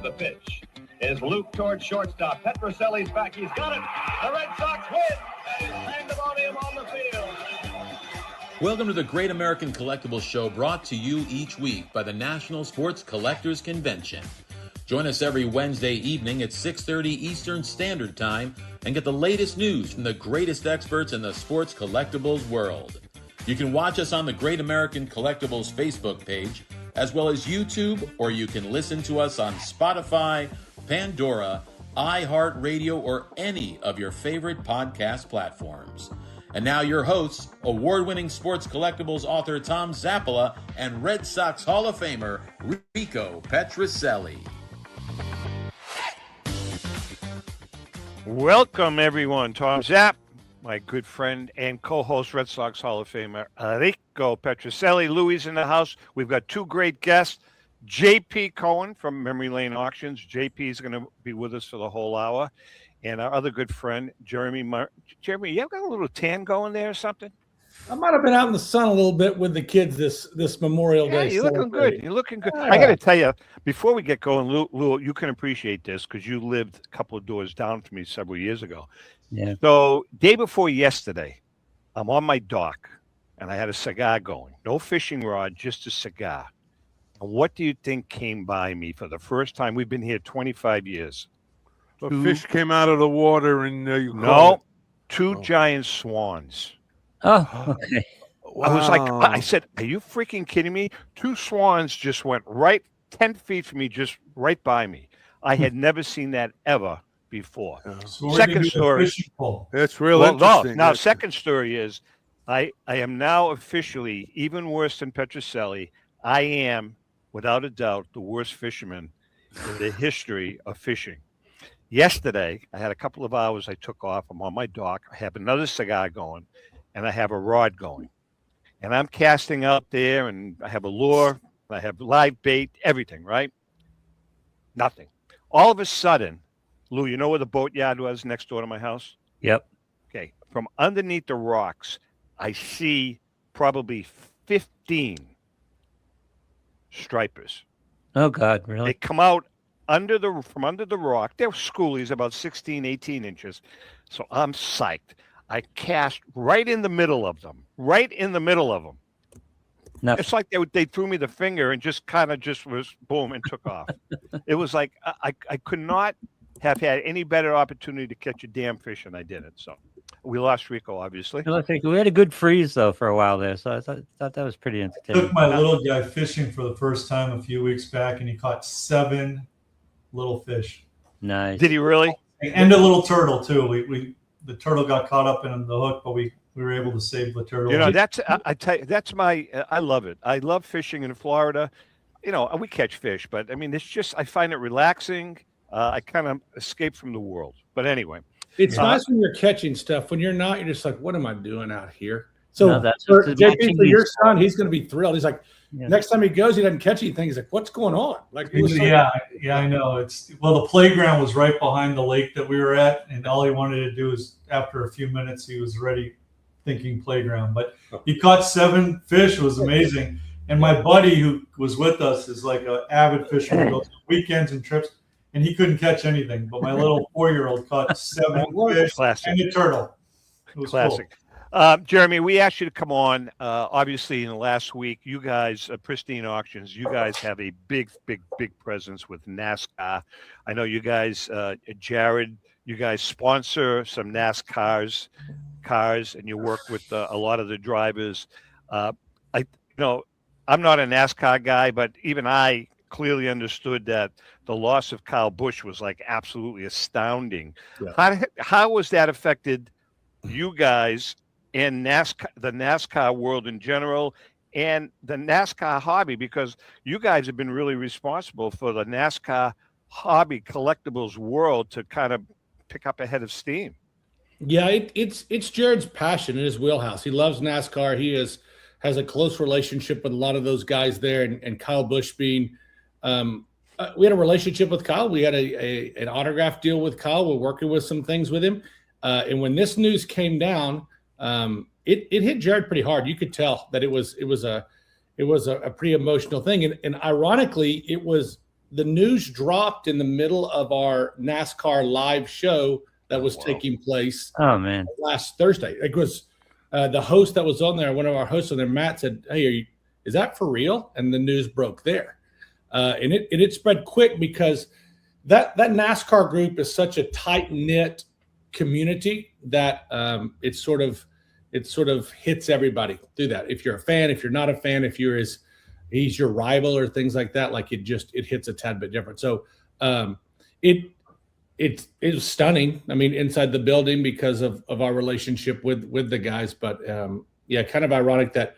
the pitch is Luke towards shortstop. Petroselli's back. He's got it. The Red Sox win. And pandemonium on the field. Welcome to the Great American Collectibles Show, brought to you each week by the National Sports Collectors Convention. Join us every Wednesday evening at 6:30 Eastern Standard Time and get the latest news from the greatest experts in the sports collectibles world. You can watch us on the Great American Collectibles Facebook page, as well as YouTube, or you can listen to us on Spotify, Pandora, iHeartRadio, or any of your favorite podcast platforms. And now your hosts, award-winning sports collectibles author Tom Zappola and Red Sox Hall of Famer Rico Petroselli. Welcome, everyone. Tom Zapp, my good friend and co-host, Red Sox Hall of Famer Rico Petroselli. Louis in the house. We've got two great guests. JP Cohen from Memory Lane Auctions. JP is going to be with us for the whole hour. And our other good friend, Jeromy. Jeromy, you have got a little tan going there or something? I might have been out in the sun a little bit with the kids this Memorial Day. You're looking good. You're looking good. I got to tell you, before we get going, Lou, you can appreciate this because you lived a couple of doors down from me several years ago. Yeah. So day before yesterday, I'm on my dock, and I had a cigar going. No fishing rod, just a cigar. And what do you think came by me for the first time? We've been here 25 years. A fish came out of the water and two giant swans. Oh, okay. Wow. I was like, I said, are you freaking kidding me? Two swans just went right 10 feet from me, just right by me. I had never seen that ever before. So second story. That's real interesting. Now, second story is I am now officially, even worse than Petroselli, I am, without a doubt, the worst fisherman in the history of fishing. Yesterday, I had a couple of hours I took off. I'm on my dock. I have another cigar going, and I have a rod going. And I'm casting out there, and I have a lure, I have live bait, everything, right? Nothing. All of a sudden, Lou, you know where the boatyard was next door to my house? Yep. Okay. From underneath the rocks, I see probably 15 stripers. Oh, God, really? They come out from under the rock. They're schoolies, about 16, 18 inches. So I'm psyched. I cast right in the middle of them. No. It's like they threw me the finger and just was boom and took off. It was like I could not have had any better opportunity to catch a damn fish, and I didn't. So we lost Rico, obviously. I think we had a good freeze though for a while there, so I thought that was pretty entertaining. Took my little guy fishing for the first time a few weeks back, and he caught 7 little fish. Nice. Did he really? And a little turtle too. The turtle got caught up in the hook, but we were able to save the turtle. You know, I tell you, that's I love it. I love fishing in Florida. You know, we catch fish, but I mean, it's just I find it relaxing. I kind of escape from the world. But anyway, It's nice when you're catching stuff. When you're not, you're just like, what am I doing out here? So No, that's for just JP, for your watching son, he's going to be thrilled. He's like, Yeah. next time he goes, he doesn't catch anything. He's like, what's going on? Like, it was so- Yeah, I know. The playground was right behind the lake that we were at, and all he wanted to do is, after a few minutes, he was ready thinking playground. But he caught 7 fish. It was amazing. And my buddy who was with us is like an avid fisherman, goes on weekends and trips, and he couldn't catch anything. But my little 4-year-old caught 7 fish Classic. and a turtle. It was Classic. Cool. Jeromy, we asked you to come on. Obviously, in the last week, you guys, Pristine Auctions, you guys have a big presence with NASCAR. I know you guys, Jared, you guys sponsor some NASCAR's cars, and you work with a lot of the drivers. I'm not a NASCAR guy, but even I clearly understood that the loss of Kyle Busch was like absolutely astounding. Yeah. How was that affected you guys and NASCAR, the NASCAR world in general, and the NASCAR hobby? Because you guys have been really responsible for the NASCAR hobby collectibles world to kind of pick up a head of steam. Yeah, it's Jared's passion in his wheelhouse. He loves NASCAR. He has a close relationship with a lot of those guys there, and Kyle Busch being we had a relationship with Kyle. We had an autograph deal with Kyle. We're working with some things with him. And when this news came down, it hit Jared pretty hard. You could tell that it was a pretty emotional thing. And ironically, it was the news dropped in the middle of our NASCAR live show that was taking place. Oh man, last Thursday. It was the host that was on there. One of our hosts on there, Matt, said, "Hey, is that for real?" And the news broke there, and it spread quick because that NASCAR group is such a tight knit community that it sort of hits everybody through that. If you're a fan, if you're not a fan, if he's your rival or things like that, like it hits a tad bit different. So it was stunning. I mean, inside the building because of our relationship with the guys, but kind of ironic that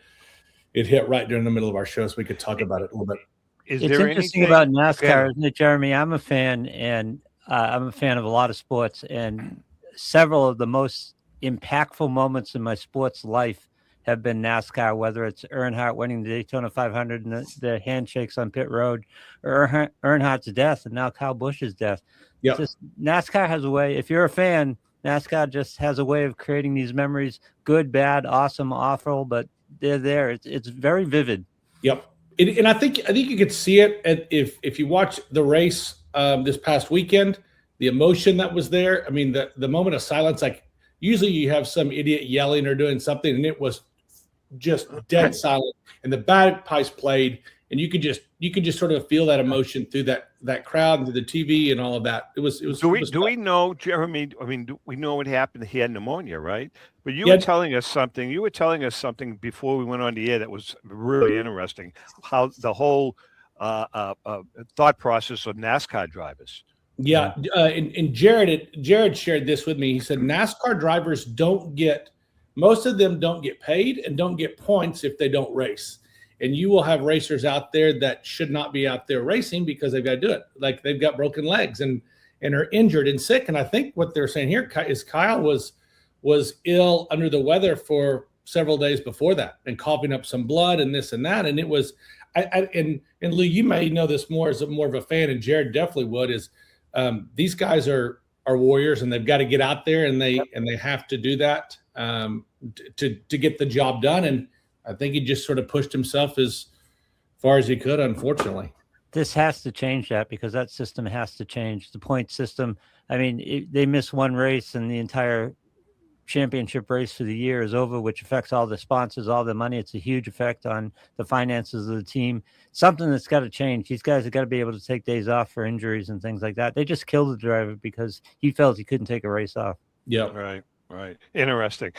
it hit right during the middle of our show, so we could talk about it a little bit. It's interesting about NASCAR, isn't it, Jeromy? I'm a fan, and I'm a fan of a lot of sports, and several of the most impactful moments in my sports life have been NASCAR, whether it's Earnhardt winning the Daytona 500 and the handshakes on pit road, or Earnhardt's death, and now Kyle Busch's death. Yep. Just NASCAR has a way. If you're a fan, NASCAR just has a way of creating these memories, good, bad, awesome, awful, but they're there. It's very vivid. Yep. And I think you could see it if you watch the race this past weekend, the emotion that was there. I mean, the moment of silence, like usually you have some idiot yelling or doing something, and it was just dead silent, and the bagpipes played, and you could just sort of feel that emotion through that crowd and through the TV and all of that. It was. Do we know, Jeromy? I mean, we know what happened? He had pneumonia, right? But you were telling us something. You were telling us something before we went on the air that was really interesting. How the whole thought process of NASCAR drivers. Yeah, and Jared shared this with me. He said NASCAR drivers most of them don't get paid and don't get points if they don't race. And you will have racers out there that should not be out there racing because they've got to do it. Like they've got broken legs and are injured and sick. And I think what they're saying here is Kyle was ill, under the weather for several days before that, and coughing up some blood and this and that. And it was, and Lou, you may know this more as more of a fan, and Jared definitely would. Is these guys are warriors, and they've got to get out there, and they have to do that to get the job done. And I think he just sort of pushed himself as far as he could, unfortunately. This has to change that, because that system has to change. The point system, I mean, they miss one race and the entire championship race for the year is over, which affects all the sponsors, all the money. It's a huge effect on the finances of the team. Something that's got to change. These guys have got to be able to take days off for injuries and things like that. They just killed the driver because he felt he couldn't take a race off. Yeah. Right. Interesting.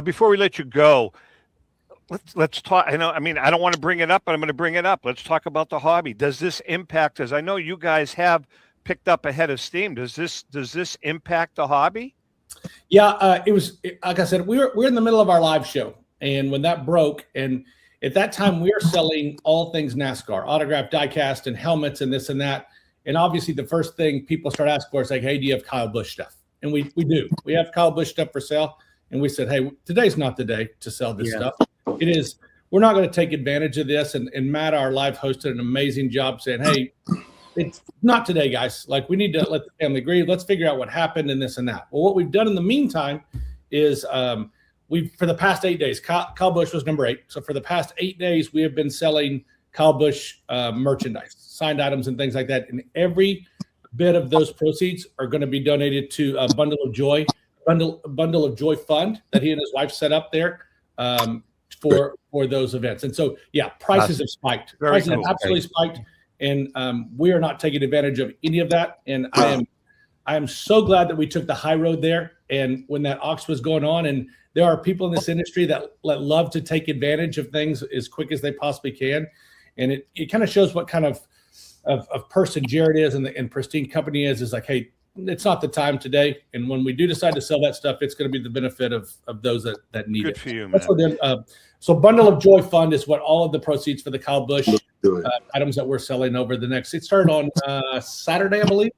Before we let you go, let's talk. I don't want to bring it up, but I'm going to bring it up. Let's talk about the hobby. Does this impact, as I know you guys have picked up a head of steam, does this impact the hobby? Yeah, it was, like I said, we're in the middle of our live show, and when that broke, and at that time we were selling all things NASCAR, autographed diecast and helmets and this and that. And obviously the first thing people start asking for is like, hey, do you have Kyle Busch stuff? And we do. We have Kyle Busch stuff for sale. And we said, hey, today's not the day to sell this stuff. It is. We're not going to take advantage of this. And Matt, our live host, did an amazing job saying, hey, it's not today, guys. Like, we need to let the family grieve. Let's figure out what happened and this and that. Well, what we've done in the meantime is for the past 8 days, Kyle Busch was number 8. So for the past 8 days, we have been selling Kyle Busch merchandise, signed items and things like that. And every bit of those proceeds are going to be donated to a Bundle of Joy fund that he and his wife set up there for those events. And so, yeah, prices have spiked. Prices have absolutely spiked. And we are not taking advantage of any of that. And I am so glad that we took the high road there. And when that auction was going on, and there are people in this industry that love to take advantage of things as quick as they possibly can. And it kind of shows what kind of person Jared is and Pristine Company is like, hey, it's not the time today. And when we do decide to sell that stuff, it's going to be the benefit of those that need it. Good for you, man. That's what so Bundle of Joy Fund is what all of the proceeds for the Kyle Busch items that we're selling over the next. It started on Saturday, I believe.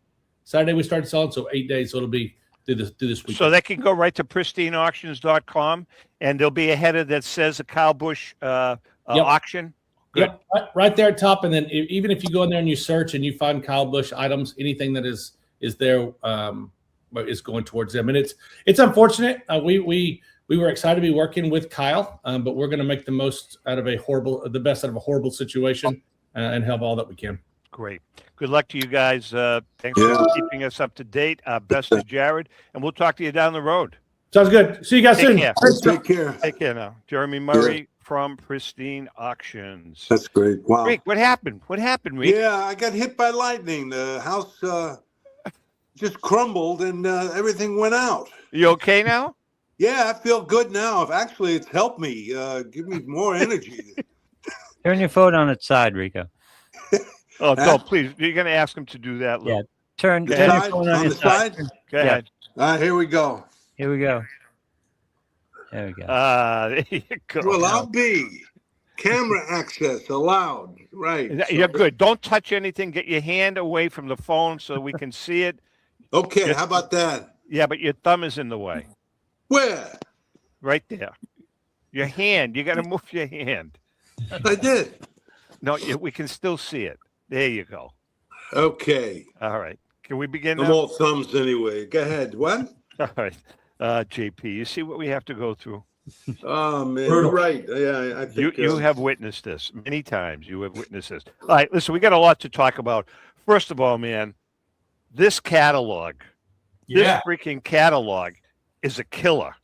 Saturday we started selling, so 8 days. So it'll be through this week. So they can go right to pristineauctions.com, and there'll be a header that says a Kyle Busch auction. Good. Yep, right there at top. And then even if you go in there and you search and you find Kyle Busch items, anything that is there is going towards them. And it's unfortunate. We were excited to be working with Kyle, but we're going to make the best out of a horrible situation and help all that we can. Great. Good luck to you guys. Thanks for keeping us up to date. Best to Jared, and we'll talk to you down the road. Sounds good. See you guys soon. Care. Take care. Take care now. Jeromy Murray from Pristine Auctions. That's great. Wow. Rick, what happened? What happened, Rick? Yeah, I got hit by lightning. The house just crumbled and everything went out. You okay now? Yeah, I feel good now. Actually, it's helped me, give me more energy. Turn your phone on its side, Rico. Oh, no, please. You're going to ask him to do that, Lou. Yeah. Turn your phone on its side. Go ahead. All right, here we go. Here we go. There we go. There you go. Well, I'll be. Camera access allowed. Right. You're good. Don't touch anything. Get your hand away from the phone so we can see it. Okay, how about that? Yeah, but your thumb is in the way. Where? Right there. Your hand. You got to move your hand. I did. No, we can still see it. There you go. Okay. All right. Can we begin I'm now? all thumbs anyway. Go ahead. What? All right. JP, you see what we have to go through? Oh, man. You're right. Yeah, I think You have witnessed this many times. You have witnessed this. All right. Listen, we got a lot to talk about. First of all, man, this catalog, this freaking catalog is a killer.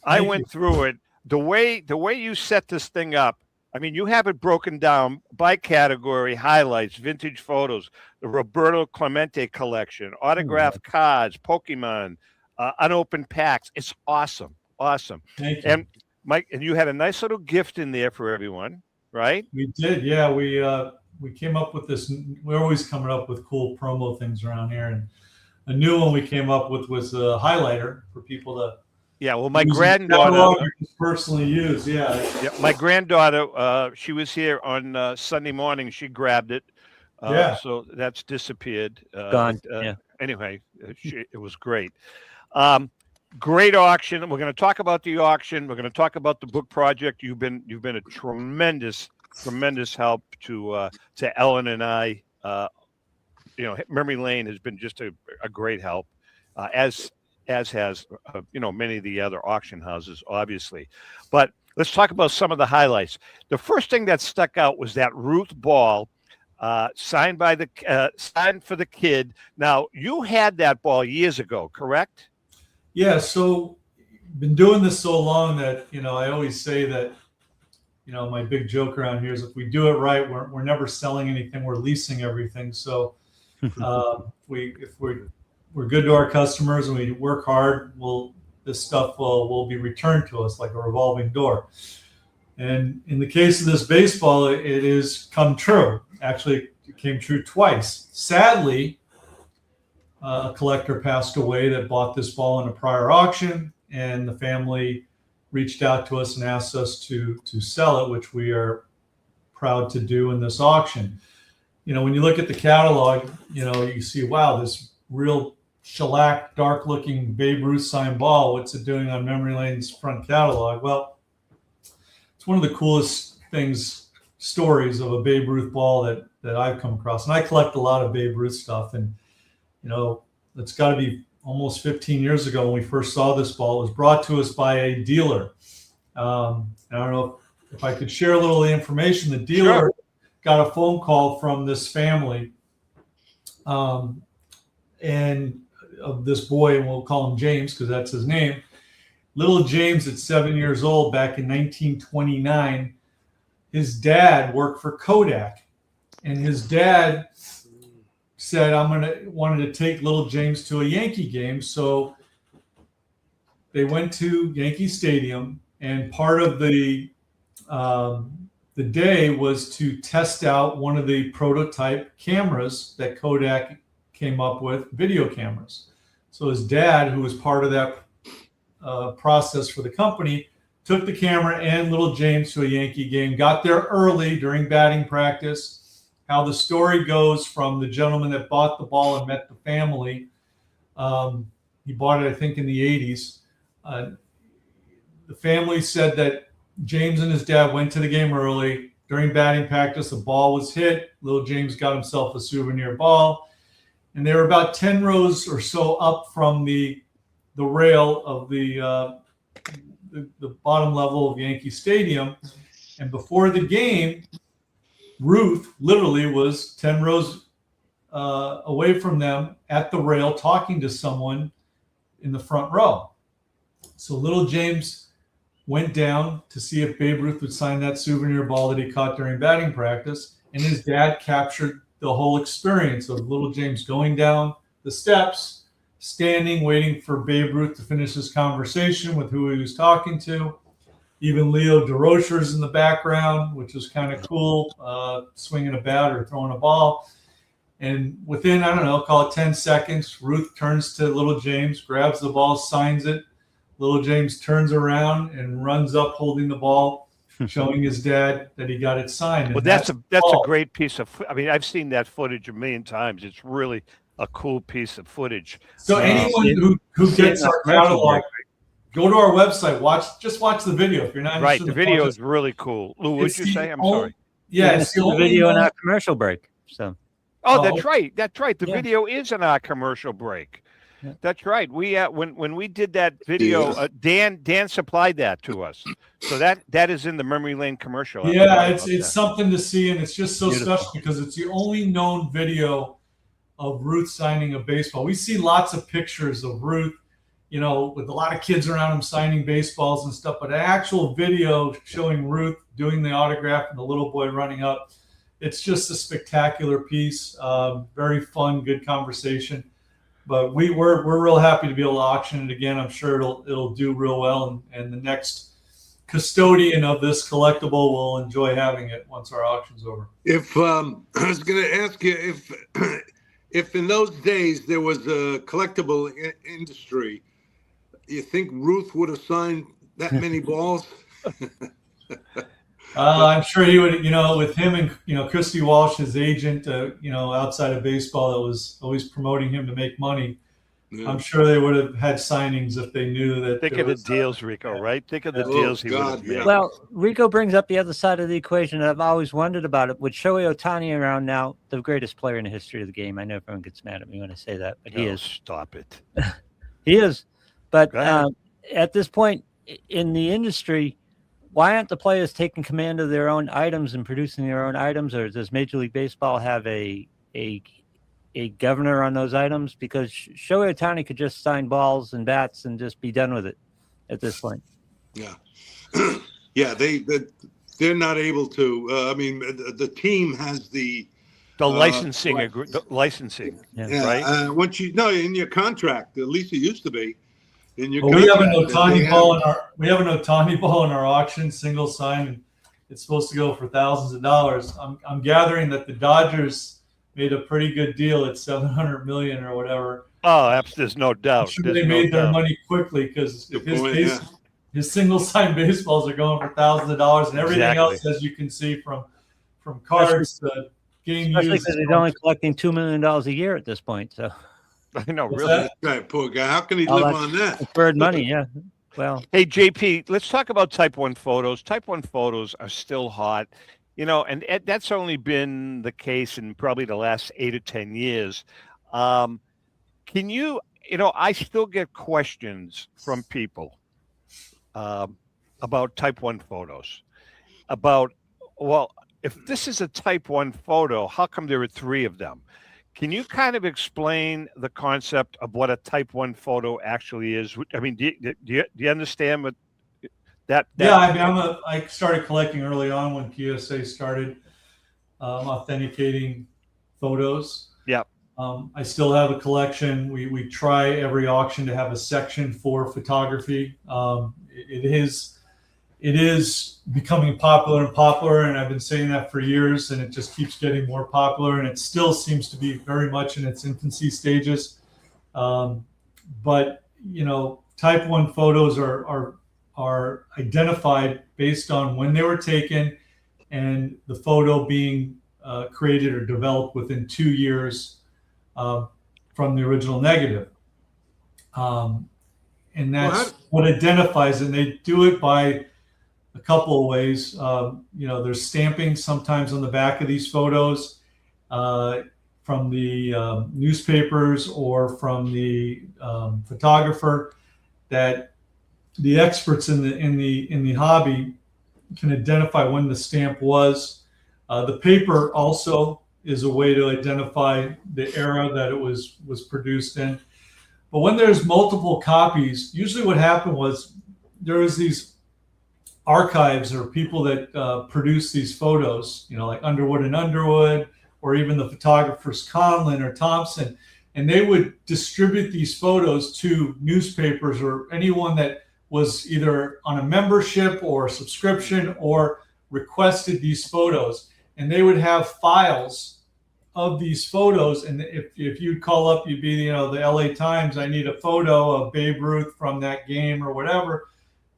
I went through it. The way you set this thing up, I mean, you have it broken down by category, highlights, vintage photos, the Roberto Clemente collection, autographed cards, Pokemon, unopened packs. It's awesome. Awesome. Thank you. And Mike, and you had a nice little gift in there for everyone, right? We did. Yeah. We came up with this. We're always coming up with cool promo things around here. And a new one we came up with was a highlighter for people to. Yeah, well, my granddaughter personally use. Yeah, my granddaughter, she was here on Sunday morning. She grabbed it. So that's disappeared. Gone. Anyway, it was great. Great auction. We're going to talk about the auction. We're going to talk about the book project. You've been a tremendous help to Ellen and I. Memory Lane has been just a great help, as has many of the other auction houses, obviously. But let's talk about some of the highlights. The first thing that stuck out was that Ruth ball signed for the kid. Now, you had that ball years ago, correct? Yeah. So been doing this so long that I always say that my big joke around here is if we do it right, we're never selling anything, we're leasing everything. So if we're good to our customers and we work hard, this stuff will be returned to us like a revolving door. And in the case of this baseball, it is come true. Actually, it came true twice. Sadly, a collector passed away that bought this ball in a prior auction, and the family reached out to us and asked us to sell it, which we are proud to do in this auction. When you look at the catalog, you see, wow, this real shellac, dark-looking Babe Ruth signed ball. What's it doing on Memory Lane's front catalog? Well, it's one of the coolest stories of a Babe Ruth ball that I've come across. And I collect a lot of Babe Ruth stuff. And, it's got to be almost 15 years ago when we first saw this ball. It was brought to us by a dealer. And I don't know if I could share a little of the information. The dealer got a phone call from this family. And of this boy, and we'll call him James because that's his name. Little James at 7 years old back in 1929, his dad worked for Kodak, and his dad said, wanted to take little James to a Yankee game. So they went to Yankee Stadium, and part of the day was to test out one of the prototype cameras that Kodak came up with, video cameras. So his dad, who was part of that process for the company, took the camera and little James to a Yankee game, got there early during batting practice. How the story goes from the gentleman that bought the ball and met the family. He bought it, I think, in the 80s. The family said that James and his dad went to the game early. During batting practice, the ball was hit. Little James got himself a souvenir ball. And they were about 10 rows or so up from the rail of the bottom level of Yankee Stadium. And before the game, Ruth literally was 10 rows away from them at the rail talking to someone in the front row. So little James went down to see if Babe Ruth would sign that souvenir ball that he caught during batting practice, and his dad captured the whole experience of little James going down the steps, standing, waiting for Babe Ruth to finish his conversation with who he was talking to. Even Leo DeRocher's in the background, which was kind of cool, swinging a bat or throwing a ball. And within, I don't know, call it 10 seconds, Ruth turns to little James, grabs the ball, signs it. Little James turns around and runs up holding the ball, showing his dad that he got it signed. Well, that's a great piece of. I mean, I've seen that footage a million times. It's really a cool piece of footage. So anyone who gets our catalog, go to our website. Watch the video if you're not right. The video is really cool. Lou, what'd you say? I'm sorry. Yeah, it's the video in our commercial break. So. Oh, that's right. That's right. The video is in our commercial break. Yeah. That's right. We when we did that video, Dan supplied that to us. So that is in the Memory Lane commercial. Yeah, it's something to see, and it's just so special because it's the only known video of Ruth signing a baseball. We see lots of pictures of Ruth, with a lot of kids around him signing baseballs and stuff, but an actual video showing Ruth doing the autograph and the little boy running up. It's just a spectacular piece. Very fun, good conversation. But we're real happy to be able to auction it again. I'm sure it'll do real well, and the next custodian of this collectible will enjoy having it once our auction's over. If I was going to ask you if in those days there was a collectible industry, you think Ruth would have signed that many balls? I'm sure he would, with him and, Christy Walsh, his agent, outside of baseball that was always promoting him to make money. Yeah. I'm sure they would have had signings if they knew that. Think of the deals, Rico, right? Think of the deals he would have made. Well, Rico brings up the other side of the equation. I've always wondered about it. With Shohei Ohtani around now, the greatest player in the history of the game. I know everyone gets mad at me when I say that, but he is. Stop it. He is. But at this point in the industry, why aren't the players taking command of their own items and producing their own items? Or does Major League Baseball have a governor on those items? Because Shohei Ohtani could just sign balls and bats and just be done with it at this point. Yeah. Yeah, they're not able to. The team has the licensing. The licensing, right? Once in your contract, at least it used to be. We have an Ohtani ball in our auction, single sign, and it's supposed to go for thousands of dollars. I'm gathering that the Dodgers made a pretty good deal at $700 million or whatever. Oh, there's no doubt. They made their money quickly because his single sign baseballs are going for thousands of dollars, and everything else, as you can see, from cards to game use. Especially because he's only collecting $2 million a year at this point. So. I know, really. That poor guy. How can he live on that? Bird money, yeah. Well, hey, JP, let's talk about Type 1 photos. Type 1 photos are still hot, and that's only been the case in probably the last 8 or 10 years. Can you, I still get questions from people about Type 1 photos. About, well, if this is a Type 1 photo, how come there are 3 of them? Can you kind of explain the concept of what a Type 1 photo actually is? I mean, do you understand what that? Yeah, I started collecting early on when PSA started authenticating photos. Yeah. I still have a collection. We try every auction to have a section for photography. It is becoming popular and popular, and I've been saying that for years, and it just keeps getting more popular, and it still seems to be very much in its infancy stages. But Type 1 photos are identified based on when they were taken and the photo being created or developed within 2 years from the original negative. And that's what identifies it. And they do it by a couple of ways. There's stamping sometimes on the back of these photos from the newspapers or from the photographer that the experts in the hobby can identify when the stamp was. The paper also is a way to identify the era that it was produced in. But when there's multiple copies, usually what happened was there was these archives or people that produce these photos, like Underwood and Underwood, or even the photographers Conlon or Thompson, and they would distribute these photos to newspapers or anyone that was either on a membership or subscription or requested these photos. And they would have files of these photos. And if you'd call up, you'd be, the LA Times, I need a photo of Babe Ruth from that game or whatever.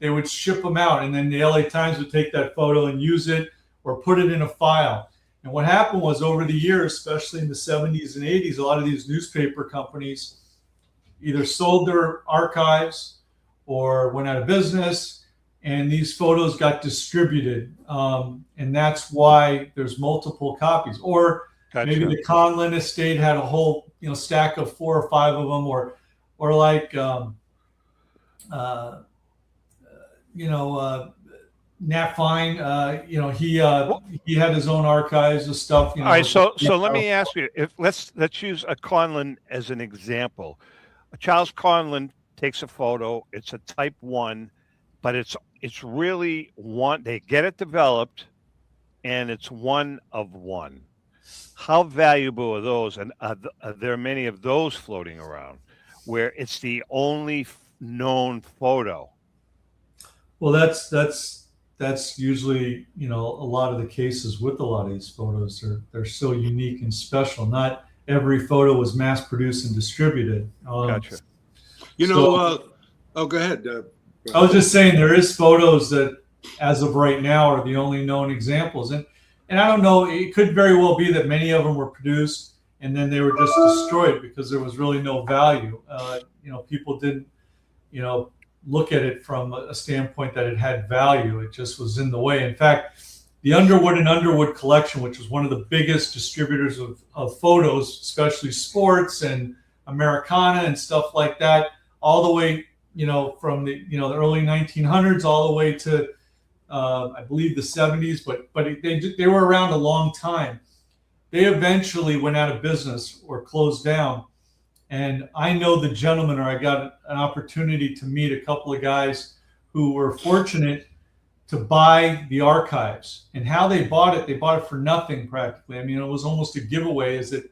They would ship them out. And then the LA Times would take that photo and use it or put it in a file. And what happened was over the years, especially in the 70s and 80s, a lot of these newspaper companies either sold their archives or went out of business, and these photos got distributed. And that's why there's multiple copies. Or maybe the Conlon estate had a whole stack of 4 or 5 of them, or like Nat Fine, he had his own archives of stuff. All right, so let me ask you: let's use a Conlon as an example. Charles Conlon takes a photo. It's a Type 1, but it's really one. They get it developed, and it's one of one. How valuable are those? And are there many of those floating around where it's the only known photo? Well, that's usually, a lot of the cases with a lot of these photos. They're so unique and special. Not every photo was mass produced and distributed. Gotcha. Go ahead. I was just saying there is photos that, as of right now, are the only known examples. And I don't know, it could very well be that many of them were produced and then they were just destroyed because there was really no value. People didn't, look at it from a standpoint that it had value. It just was in the way. In fact, the Underwood and Underwood collection, which was one of the biggest distributors of photos, especially sports and Americana and stuff like that, all the way, from the early 1900s all the way to I believe the 70s, but they were around a long time. They eventually went out of business or closed down. And I know the gentleman, or I got an opportunity to meet a couple of guys who were fortunate to buy the archives. And how they bought it for nothing practically. I mean, it was almost a giveaway. Is that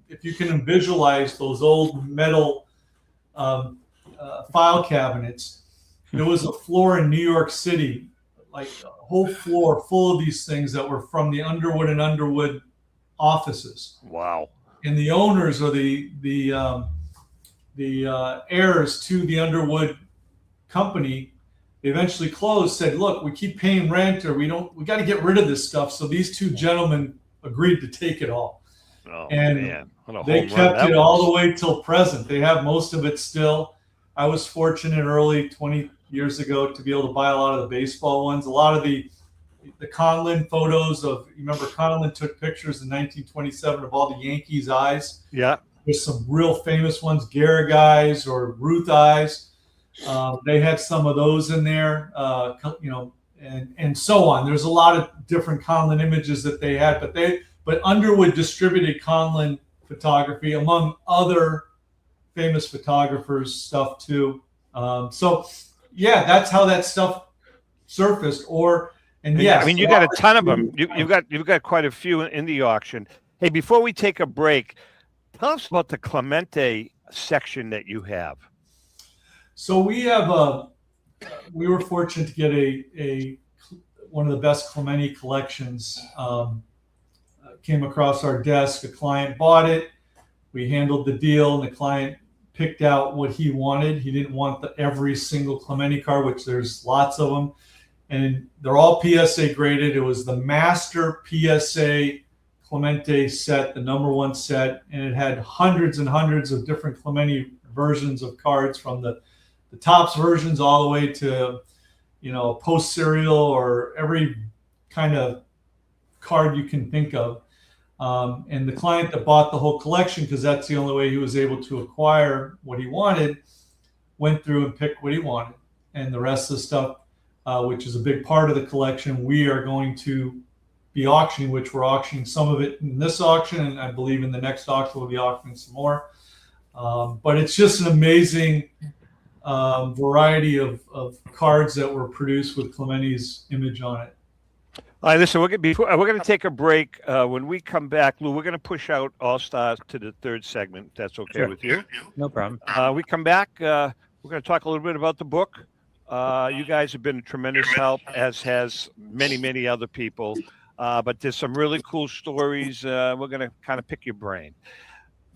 if you can visualize those old metal file cabinets, there was a floor in New York City, like a whole floor full of these things that were from the Underwood and Underwood offices. Wow. And the owners or the heirs to the Underwood company, they eventually closed, said, look, we keep paying rent, or we got to get rid of this stuff. So these two gentlemen agreed to take it all. Oh, and man. They kept it all the way till present. They have most of it still. I was fortunate early 20 years ago to be able to buy a lot of the baseball ones. A lot of the Conlon photos you remember Conlon took pictures in 1927 of all the Yankees' eyes. Yeah. There's some real famous ones, Gehrig eyes or Ruth eyes. They had some of those in there, and so on. There's a lot of different Conlon images that they had, but Underwood distributed Conlon photography among other famous photographers' stuff too. That's how that stuff surfaced. I mean, you got a ton of them. You've got quite a few in the auction. Hey, before we take a break, tell us about the Clemente section that you have. So we were fortunate to get one of the best Clemente collections. Came across our desk. A client bought it. We handled the deal, and the client picked out what he wanted. He didn't want every single Clemente car, which there's lots of them. And they're all PSA graded. It was the master PSA Clemente set, the #1 set, and it had hundreds and hundreds of different Clemente versions of cards, from the tops versions all the way to, post serial or every kind of card you can think of. And the client that bought the whole collection, because that's the only way he was able to acquire what he wanted, went through and picked what he wanted. And the rest of the stuff, which is a big part of the collection, we are going to be auctioning, which we're auctioning some of it in this auction, and I believe in the next auction we'll be auctioning some more. But it's just an amazing variety of cards that were produced with Clementi's image on it. All right, listen, we're going to take a break. When we come back, Lou, we're going to push out All-Stars to the third segment, if that's okay with you. No problem. We come back, we're going to talk a little bit about the book. You guys have been a tremendous help, as has many, many other people. But there's some really cool stories. We're going to kind of pick your brain.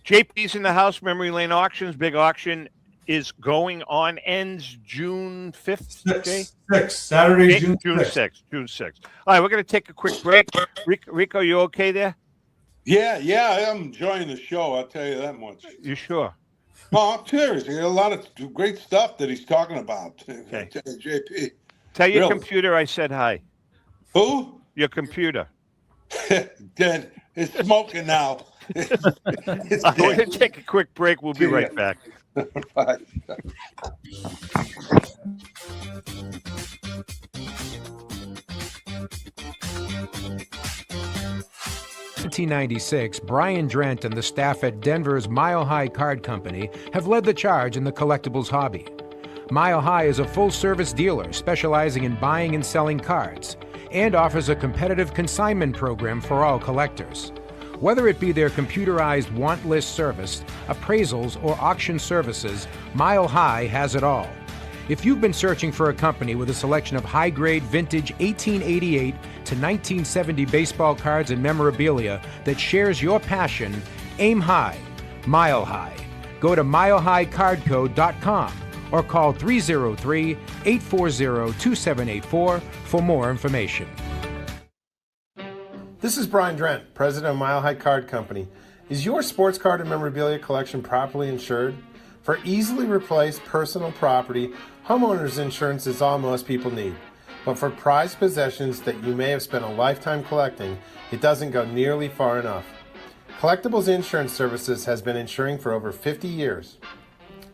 JP's in the house, Memory Lane Auctions, big auction is going on, ends June 5th. 6th, Saturday, June 6th. June 6th. All right, we're going to take a quick break. Rico, you okay there? Yeah, I'm enjoying the show. I'll tell you that much. You sure? No, I'm serious. There's a lot of great stuff that he's talking about. Okay. JP. Tell your computer I said hi. Who? Your computer. Dead. It's smoking now. We're going to take a quick break. We'll be right back. Bye. 1996, Brian Drent and the staff at Denver's Mile High Card Company have led the charge in the collectibles hobby. Mile High is a full-service dealer specializing in buying and selling cards and offers a competitive consignment program for all collectors. Whether it be their computerized want list service, appraisals, or auction services, Mile High has it all. If you've been searching for a company with a selection of high-grade vintage 1888 to 1970 baseball cards and memorabilia that shares your passion, aim high, Mile High. Go to milehighcardco.com or call 303-840-2784 for more information. This is Brian Drent, president of Mile High Card Company. Is your sports card and memorabilia collection properly insured? For easily replaced personal property, homeowners insurance is all most people need. But for prized possessions that you may have spent a lifetime collecting, it doesn't go nearly far enough. Collectibles Insurance Services has been insuring for over 50 years.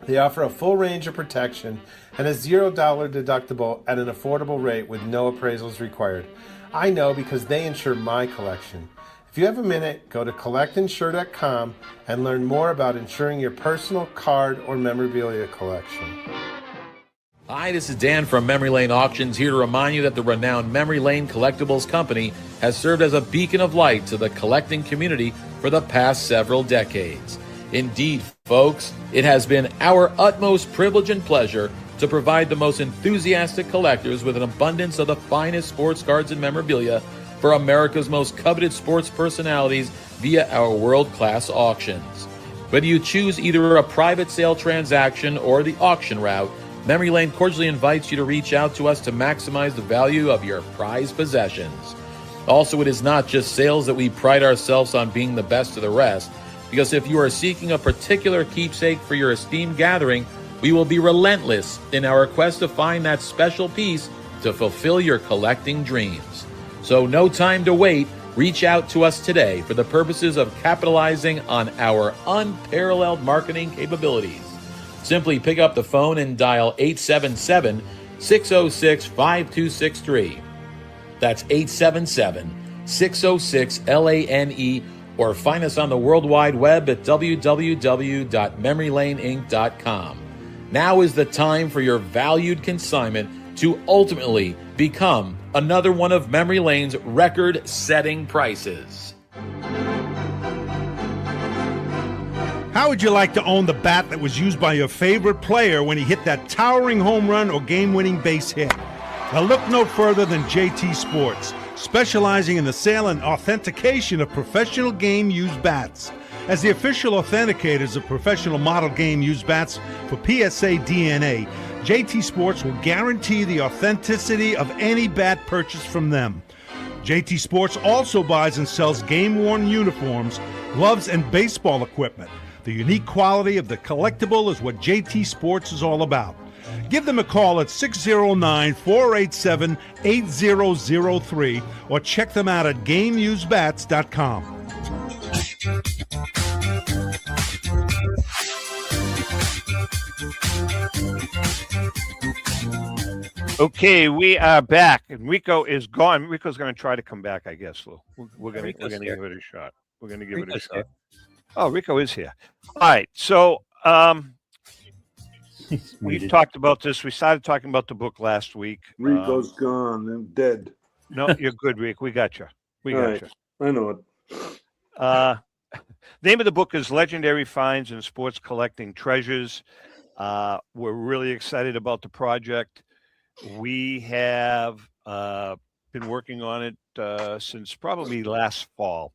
They offer a full range of protection and a $0 deductible at an affordable rate with no appraisals required. I know because they insure my collection. If you have a minute, go to collectinsure.com and learn more about insuring your personal card or memorabilia collection. Hi, this is Dan from Memory Lane Auctions, here to remind you that the renowned Memory Lane Collectibles Company has served as a beacon of light to the collecting community for the past several decades. Indeed, folks, it has been our utmost privilege and pleasure to provide the most enthusiastic collectors with an abundance of the finest sports cards and memorabilia for America's most coveted sports personalities via our world-class auctions. Whether you choose either a private sale transaction or the auction route, Memory Lane cordially invites you to reach out to us to maximize the value of your prized possessions. Also, it is not just sales that we pride ourselves on being the best of the rest, because if you are seeking a particular keepsake for your esteemed gathering, we will be relentless in our quest to find that special piece to fulfill your collecting dreams. So no time to wait. Reach out to us today for the purposes of capitalizing on our unparalleled marketing capabilities. Simply pick up the phone and dial 877-606-5263. That's 877-606-LANE, or find us on the World Wide Web at www.memorylaneinc.com. Now is the time for your valued consignment to ultimately become another one of Memory Lane's record-setting prices. How would you like to own the bat that was used by your favorite player when he hit that towering home run or game-winning base hit? Now look no further than JT Sports, specializing in the sale and authentication of professional game-used bats. As the official authenticators of professional model game-used bats for PSA DNA, JT Sports will guarantee the authenticity of any bat purchased from them. JT Sports also buys and sells game-worn uniforms, gloves, and baseball equipment. The unique quality of the collectible is what JT Sports is all about. Give them a call at 609-487-8003 or check them out at GameUseBats.com. Okay, we are back, and Rico is gone. Rico's going to try to come back, I guess, Lou. We're going to give it a shot. We're going to give it a shot. Oh, Rico is here. All right, so we've talked about this. We started talking about the book last week. Rico's gone. I'm dead. No, you're good, Rick. We got you. We got you. I know it. Name of the book is Legendary Finds and Sports Collecting Treasures. We're really excited about the project. We have been working on it since probably last fall.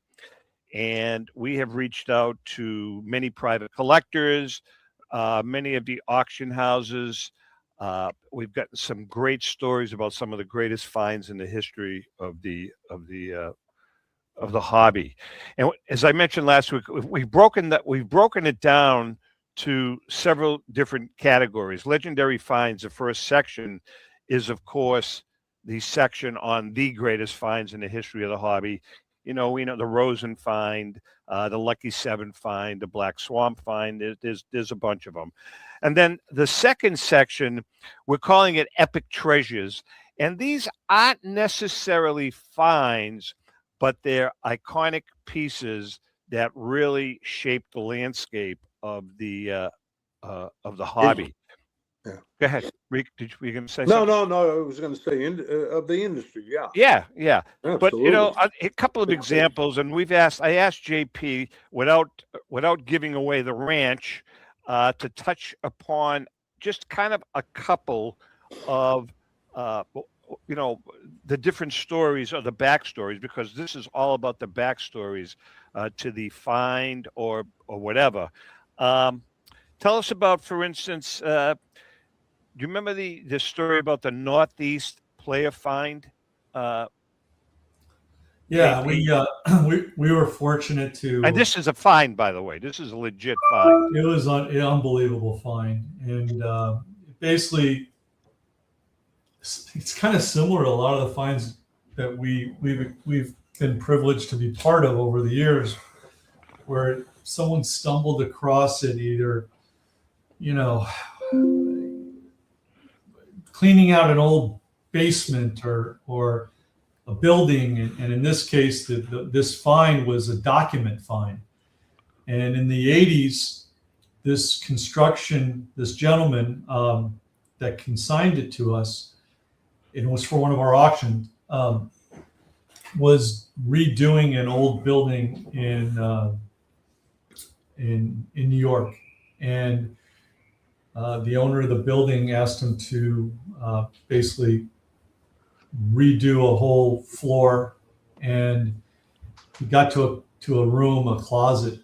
And we have reached out to many private collectors, many of the auction houses. We've gotten some great stories about some of the greatest finds in the history of the hobby. And as I mentioned last week, we've broken it down to several different categories. Legendary finds, the first section, is of course the section on the greatest finds in the history of the hobby. We know the Rosen find, the Lucky 7 find, the Black Swamp find. There's a bunch of them. And then the second section, we're calling it Epic Treasures. And these aren't necessarily finds, but they're iconic pieces that really shape the landscape of the hobby. Yeah. Go ahead, Rick. Were you going to say something? No. I was going to say of the industry. Yeah. Yeah. Absolutely. But a couple of examples, and I asked JP without giving away the ranch, to touch upon just kind of a couple of the different stories or the backstories, because this is all about the backstories to the find or whatever. Tell us about, for instance, do you remember the story about the Northeast player find? Yeah, we were fortunate to. And this is a find, by the way. This is a legit find. It was an unbelievable find, and basically, it's kind of similar to a lot of the finds that we've been privileged to be part of over the years, where someone stumbled across it, either cleaning out an old basement or a building, and in this case, this find was a document find. And in the 80s, this gentleman that consigned it to us, it was for one of our auctions, was redoing an old building in New York, and the owner of the building asked him to basically redo a whole floor, and he got to a room, a closet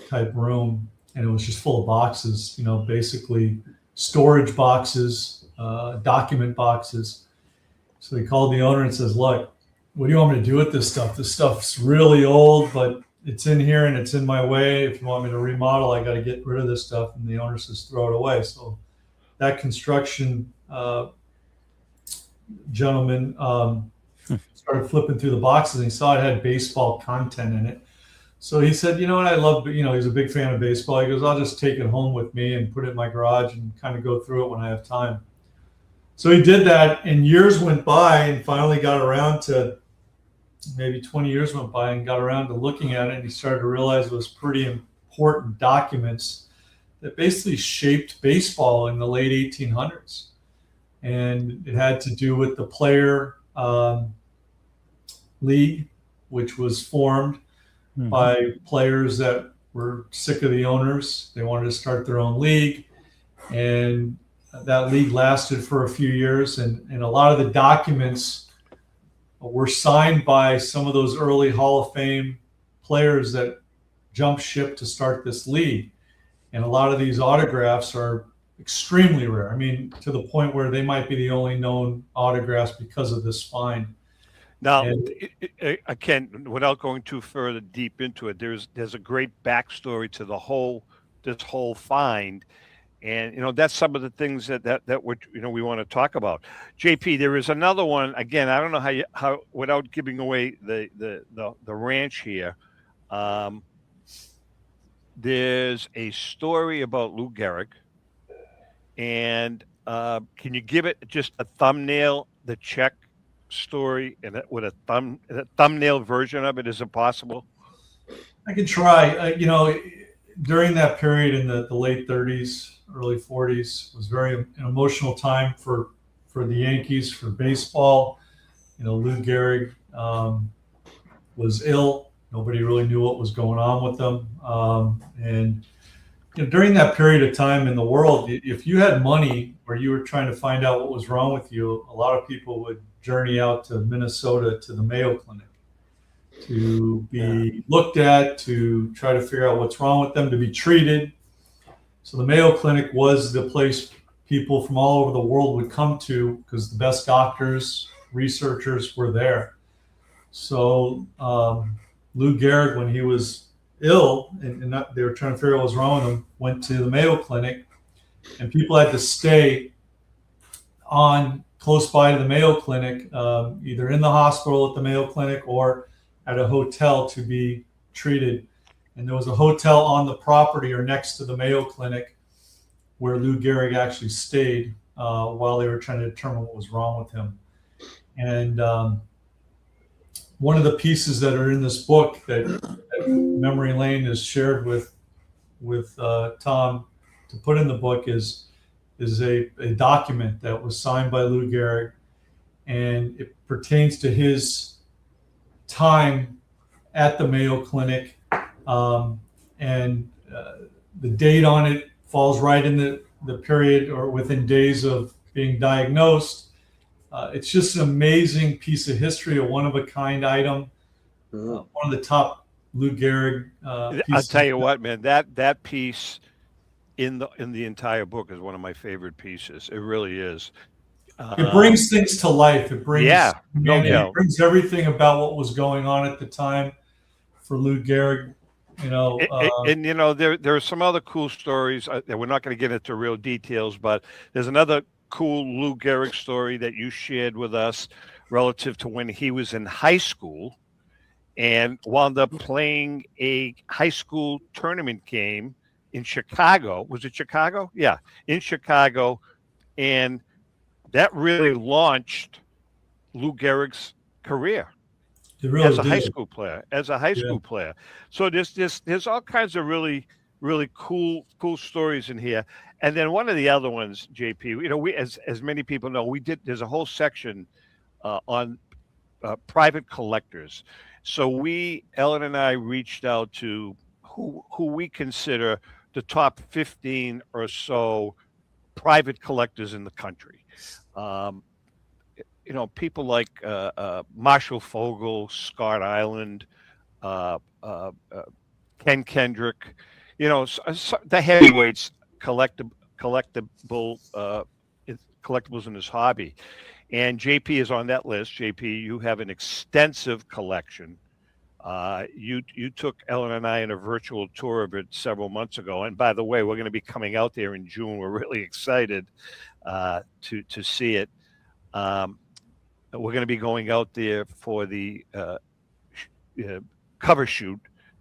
type room, and it was just full of boxes, basically storage boxes, document boxes. So he called the owner and says, "Look, what do you want me to do with this stuff? This stuff's really old, but it's in here and it's in my way. If you want me to remodel, I got to get rid of this stuff." And the owner says, "Throw it away." So that construction gentleman started flipping through the boxes, and he saw it had baseball content in it. So he said, "You know what? I love, he's a big fan of baseball. He goes, I'll just take it home with me and put it in my garage and kind of go through it when I have time." So he did that, and years went by, and finally got around to, maybe 20 years went by, and got around to looking at it, and he started to realize it was pretty important documents that basically shaped baseball in the late 1800s. And it had to do with the player league, which was formed by players that were sick of the owners. They wanted to start their own league, and that league lasted for a few years, and a lot of the documents were signed by some of those early Hall of Fame players that jumped ship to start this league. And a lot of these autographs are extremely rare. I mean, to the point where they might be the only known autographs because of this find. Now, again, without going too further deep into it, there's a great backstory to this whole find. And that's some of the things that we want to talk about. JP, there is another one. Again, I don't know how without giving away the ranch here. There's a story about Lou Gehrig, and Can you give it just a thumbnail, the check story, and with a thumbnail version of it? Is it possible? I could try. During that period in the late 30s, early 40s, was an emotional time for the Yankees, for baseball. Lou Gehrig was ill. Nobody really knew what was going on with them. And during that period of time in the world, if you had money or you were trying to find out what was wrong with you, a lot of people would journey out to Minnesota to the Mayo Clinic to be looked at, to try to figure out what's wrong with them, to be treated. So the Mayo Clinic was the place people from all over the world would come to because the best doctors, researchers were there. So Lou Gehrig, when he was ill and they were trying to figure out what was wrong with him, went to the Mayo Clinic, and people had to stay on close by to the Mayo Clinic, either in the hospital at the Mayo Clinic or at a hotel to be treated. And there was a hotel on the property or next to the Mayo Clinic where Lou Gehrig actually stayed while they were trying to determine what was wrong with him. And one of the pieces that are in this book that Memory Lane is shared with Tom to put in the book is a document that was signed by Lou Gehrig, and it pertains to his time at the Mayo Clinic, and the date on it falls right in the period or within days of being diagnosed. It's just an amazing piece of history, a one-of-a-kind item, one of the top Lou Gehrig pieces. I'll tell you what, man, that piece in the entire book is one of my favorite pieces. It really is. It brings things to life. It brings it brings everything about what was going on at the time for Lou Gehrig. There are some other cool stories. We're not going to get into real details, but there's another cool Lou Gehrig story that you shared with us relative to when he was in high school and wound up playing a high school tournament game in Chicago. Was it Chicago? Yeah, in Chicago. And that really launched Lou Gehrig's career as a high school player. So there's all kinds of really cool stories in here. And then one of the other ones, JP, we as many people know, there's a whole section on private collectors. So Ellen and I reached out to who we consider the top 15 or so private collectors in the country. People like Marshall Fogel, Scott Island, Ken Kendrick, the heavyweights, collectibles in his hobby. And JP is on that list. JP, you have an extensive collection. You took Ellen and I on a virtual tour of it several months ago. And by the way, we're going to be coming out there in June. We're really excited to see it. We're going to be going out there for the cover shoot,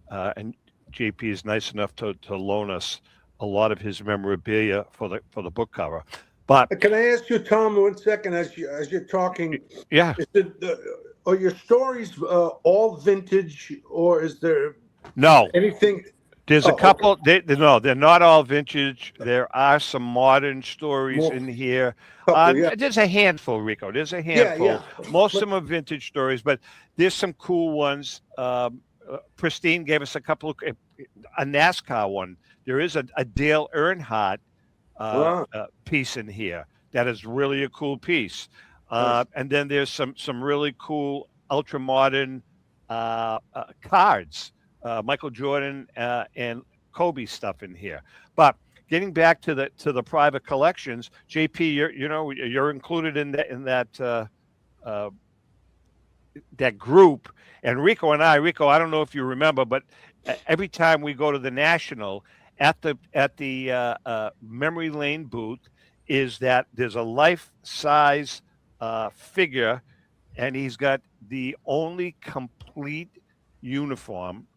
and JP is nice enough to loan us a lot of his memorabilia for the book cover. But can I ask you, Tom, 1 second, as you're talking? Yeah. Are your stories all vintage, or is there anything? There's a couple. Okay. They're not all vintage. There are some modern stories in here. There's a handful, Rico. There's a handful. Yeah. Most of them are vintage stories, but there's some cool ones. Pristine gave us a couple of a NASCAR one. There is a Dale Earnhardt piece in here that is really a cool piece. And then there's some really cool ultra modern cards, Michael Jordan and Kobe stuff in here. But getting back to the private collections, JP, you're included in that that group. And Rico, I don't know if you remember, but every time we go to the National at the Memory Lane booth, is that there's a life-size figure, and he's got the only complete uniform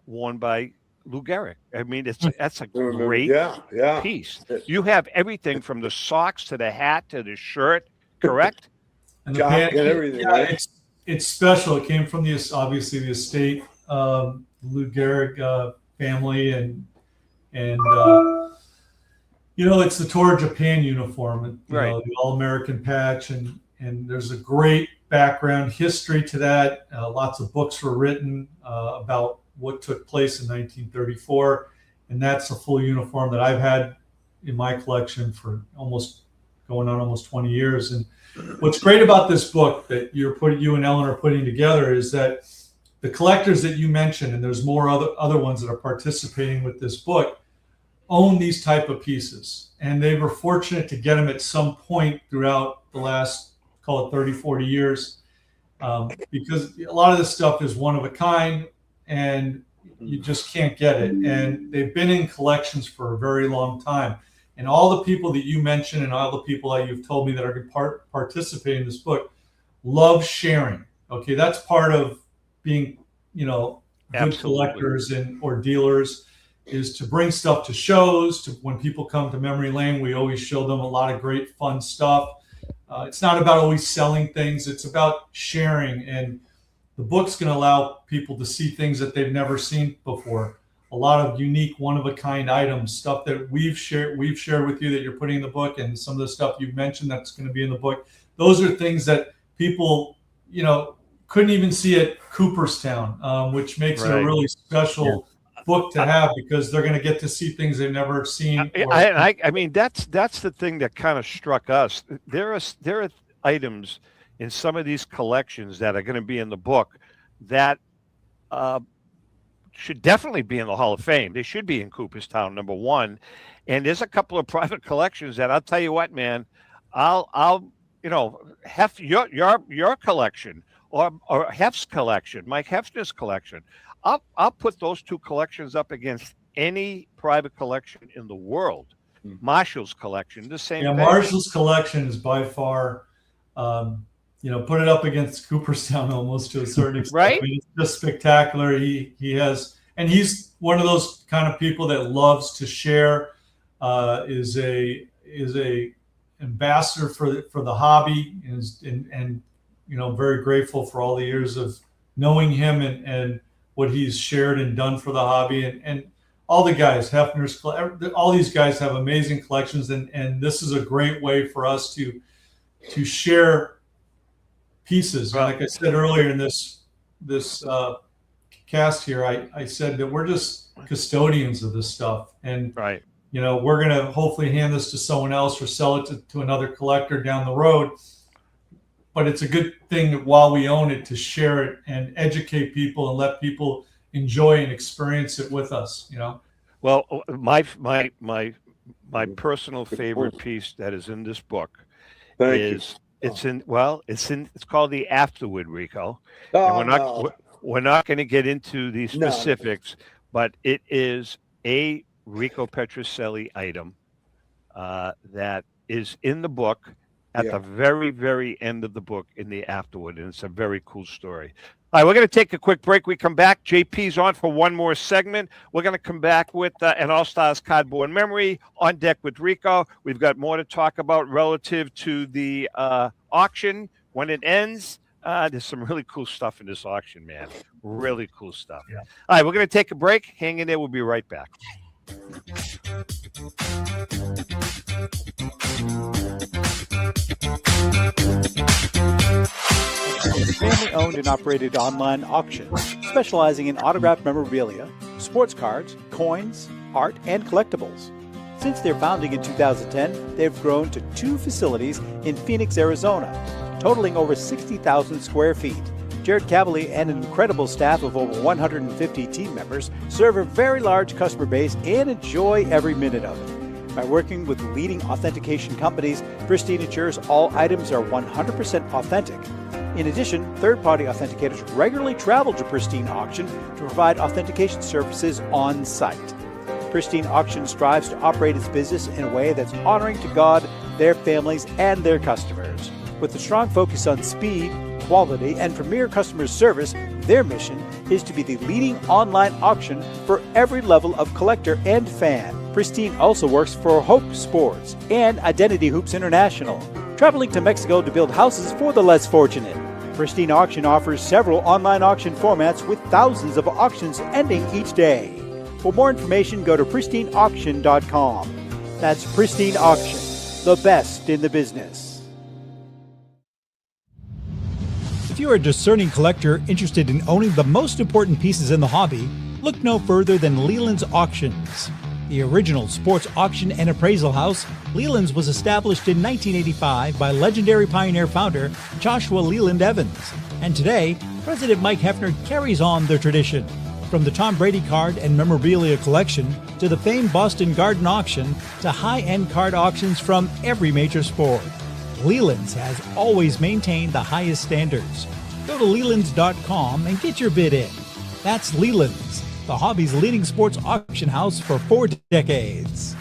worn by Lou Gehrig. I mean, that's a great piece. You have everything from the socks to the hat to the shirt, correct? And the pants and everything. Yeah, it's special. It came from obviously the estate, Lou Gehrig family, and it's the Tour of Japan uniform, you know, the All-American patch, and there's a great background history to that. Lots of books were written about what took place in 1934, and that's a full uniform that I've had in my collection for almost 20 years. And what's great about this book that you and Ellen are putting together is that the collectors that you mentioned, and there's more other ones that are participating with this book, own these type of pieces, and they were fortunate to get them at some point throughout the last, call it 30, 40 years, because a lot of this stuff is one of a kind and you just can't get it. And they've been in collections for a very long time. And all the people that you mentioned and all the people that you've told me that are participating in this book love sharing. Okay, that's part of being, good collectors or dealers, is to bring stuff to shows. When people come to Memory Lane, we always show them a lot of great fun stuff. It's not about always selling things. It's about sharing. And the book's going to allow people to see things that they've never seen before. A lot of unique, one-of-a-kind items, stuff that we've shared with you that you're putting in the book, and some of the stuff you've mentioned that's going to be in the book. Those are things that people, couldn't even see at Cooperstown, which makes it a really special book to have, because they're going to get to see things they've never seen. I mean, that's the thing that kind of struck us. There are items in some of these collections that are going to be in the book that should definitely be in the Hall of Fame. They should be in Cooperstown, number one. And there's a couple of private collections that I'll tell you what, man, I'll Hef your collection or Hef's collection, Mike Hefner's collection. I'll put those two collections up against any private collection in the world. Marshall's collection, the same thing. Marshall's collection is by far, put it up against Cooperstown almost to a certain extent. Right? I mean, it's just spectacular. He has, and he's one of those kind of people that loves to share. Is a ambassador for the hobby, and very grateful for all the years of knowing him and what he's shared and done for the hobby, and all the guys, Hefner's, all these guys have amazing collections, and this is a great way for us to share pieces. Right. Like I said earlier in this cast here, I said that we're just custodians of this stuff, and we're going to hopefully hand this to someone else or sell it to another collector down the road. But it's a good thing that while we own it, to share it and educate people and let people enjoy and experience it with us. Well, my personal favorite piece that is in this book it's called the Afterward, Rico. And we're not going to get into the specifics, but it is a Rico Petrocelli item that is in the book at the very, very end of the book in the Afterward, and it's a very cool story. All right, we're going to take a quick break. We come back. JP's on for one more segment. We're going to come back with an All-Stars Cardboard Memory on deck with Rico. We've got more to talk about relative to the auction when it ends. There's some really cool stuff in this auction, man. Really cool stuff. Yeah. All right, we're going to take a break. Hang in there. We'll be right back. Family-owned and operated online auction specializing in autographed memorabilia, sports cards, coins, art, and collectibles. Since their founding in 2010, they've grown to 2 facilities in Phoenix, Arizona, totaling over 60,000 square feet. Jared Cavalier and an incredible staff of over 150 team members serve a very large customer base and enjoy every minute of it. By working with leading authentication companies, Pristine ensures all items are 100% authentic. In addition, third-party authenticators regularly travel to Pristine Auction to provide authentication services on site. Pristine Auction strives to operate its business in a way that's honoring to God, their families, and their customers. With a strong focus on speed, quality, and premier customer service, their mission is to be the leading online auction for every level of collector and fan. Pristine also works for Hope Sports and Identity Hoops International, traveling to Mexico to build houses for the less fortunate. Pristine Auction offers several online auction formats with thousands of auctions ending each day. For more information, go to pristineauction.com. That's Pristine Auction, the best in the business. If you're a discerning collector interested in owning the most important pieces in the hobby, look no further than Leland's Auctions. The original sports auction and appraisal house, Leland's was established in 1985 by legendary Pioneer founder Joshua Leland Evans. And today, President Mike Hefner carries on their tradition. From the Tom Brady card and memorabilia collection to the famed Boston Garden Auction to high-end card auctions from every major sport, Leland's has always maintained the highest standards. Go to Lelands.com and get your bid in. That's Leland's, the hobby's leading sports auction house for 4 decades.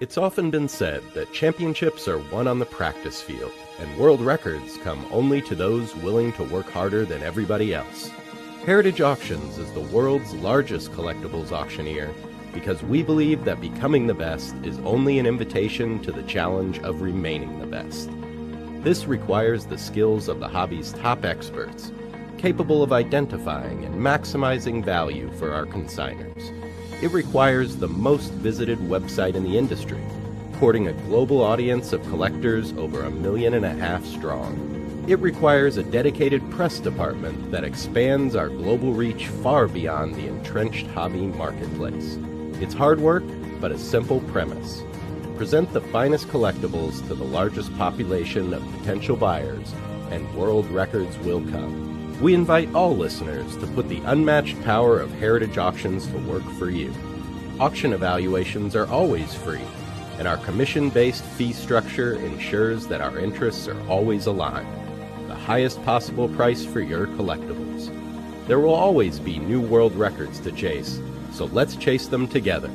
It's often been said that championships are won on the practice field, and world records come only to those willing to work harder than everybody else. Heritage Auctions is the world's largest collectibles auctioneer because we believe that becoming the best is only an invitation to the challenge of remaining the best. This requires the skills of the hobby's top experts, capable of identifying and maximizing value for our consigners. It requires the most visited website in the industry, courting a global audience of collectors over 1.5 million strong. It requires a dedicated press department that expands our global reach far beyond the entrenched hobby marketplace. It's hard work, but a simple premise. Present the finest collectibles to the largest population of potential buyers, and world records will come. We invite all listeners to put the unmatched power of Heritage Auctions to work for you. Auction evaluations are always free, and our commission-based fee structure ensures that our interests are always aligned. The highest possible price for your collectibles. There will always be new world records to chase, so let's chase them together.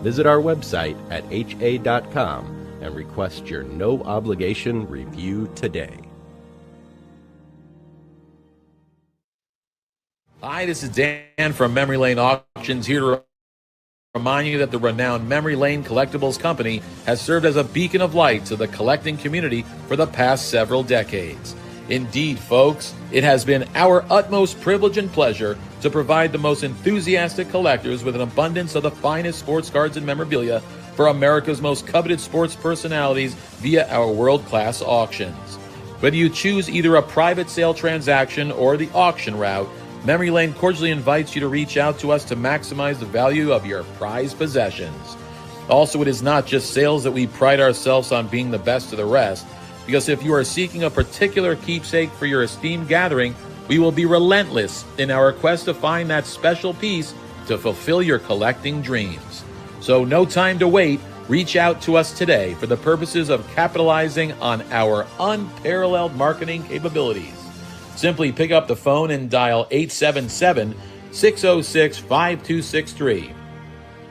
Visit our website at ha.com and request your no-obligation review today. Hi, this is Dan from Memory Lane Auctions, here to remind you that the renowned Memory Lane Collectibles Company has served as a beacon of light to the collecting community for the past several decades. Indeed, folks, it has been our utmost privilege and pleasure to provide the most enthusiastic collectors with an abundance of the finest sports cards and memorabilia for America's most coveted sports personalities via our world-class auctions. Whether you choose either a private sale transaction or the auction route, Memory Lane cordially invites you to reach out to us to maximize the value of your prized possessions. Also, it is not just sales that we pride ourselves on being the best of the rest, because if you are seeking a particular keepsake for your esteemed gathering, we will be relentless in our quest to find that special piece to fulfill your collecting dreams. So no time to wait. Reach out to us today for the purposes of capitalizing on our unparalleled marketing capabilities. Simply pick up the phone and dial 877-606-5263.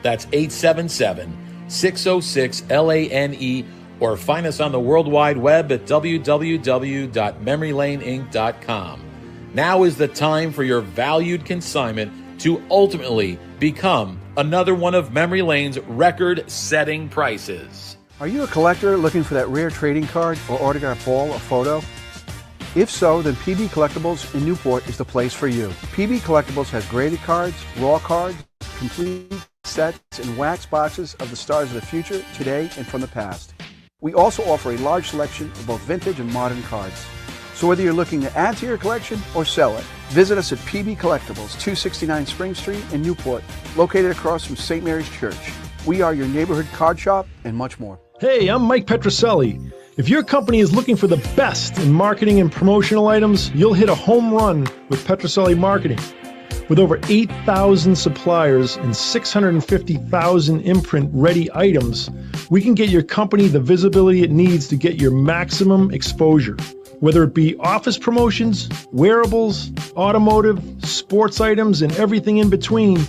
That's 877-606-LANE, or find us on the World Wide Web at www.memorylaneinc.com. Now is the time for your valued consignment to ultimately become another one of Memory Lane's record-setting prices. Are you a collector looking for that rare trading card or autographed ball or photo? If so, then PB Collectibles in Newport is the place for you. PB Collectibles has graded cards, raw cards, complete sets, and wax boxes of the stars of the future, today, and from the past. We also offer a large selection of both vintage and modern cards. So whether you're looking to add to your collection or sell it, visit us at PB Collectibles, 269 Spring Street in Newport, located across from St. Mary's Church. We are your neighborhood card shop and much more. Hey, I'm Mike Petroselli. If your company is looking for the best in marketing and promotional items, you'll hit a home run with Petroselli Marketing. With over 8,000 suppliers and 650,000 imprint-ready items, we can get your company the visibility it needs to get your maximum exposure. Whether it be office promotions, wearables, automotive, sports items, and everything in between,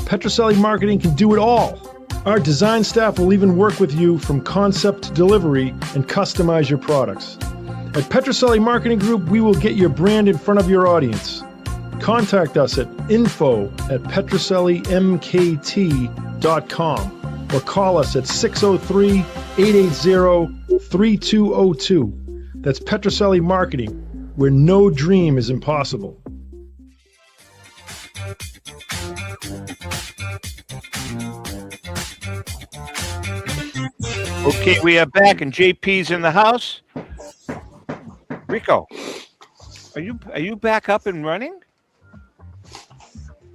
Petroselli Marketing can do it all. Our design staff will even work with you from concept to delivery and customize your products. At Petroselli Marketing Group, we will get your brand in front of your audience. Contact us at info@petrosellimkt.com or call us at 603-880-3202. That's Petroselli Marketing, where no dream is impossible. Okay, we are back, and JP's in the house. Rico, are you back up and running?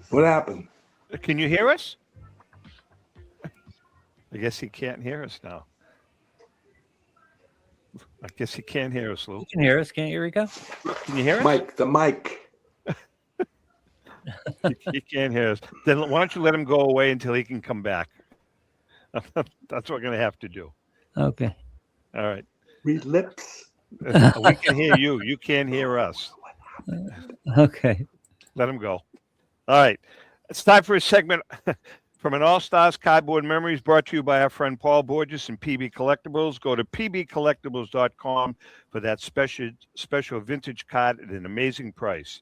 What happened? Can you hear us? I guess he can't hear us now. I guess he can't hear us, Lou. You can hear us, can't you, Rico? Can you hear us? Mike, the mic. He can't hear us. Then why don't you let him go away until he can come back? That's what we're going to have to do. Okay. All right. Read lips. We can hear you. You can't hear us. Okay. Let him go. All right. It's time for a segment from an All-Stars Cardboard Memories brought to you by our friend Paul Borges and PB Collectibles. Go to pbcollectibles.com for that special vintage card at an amazing price.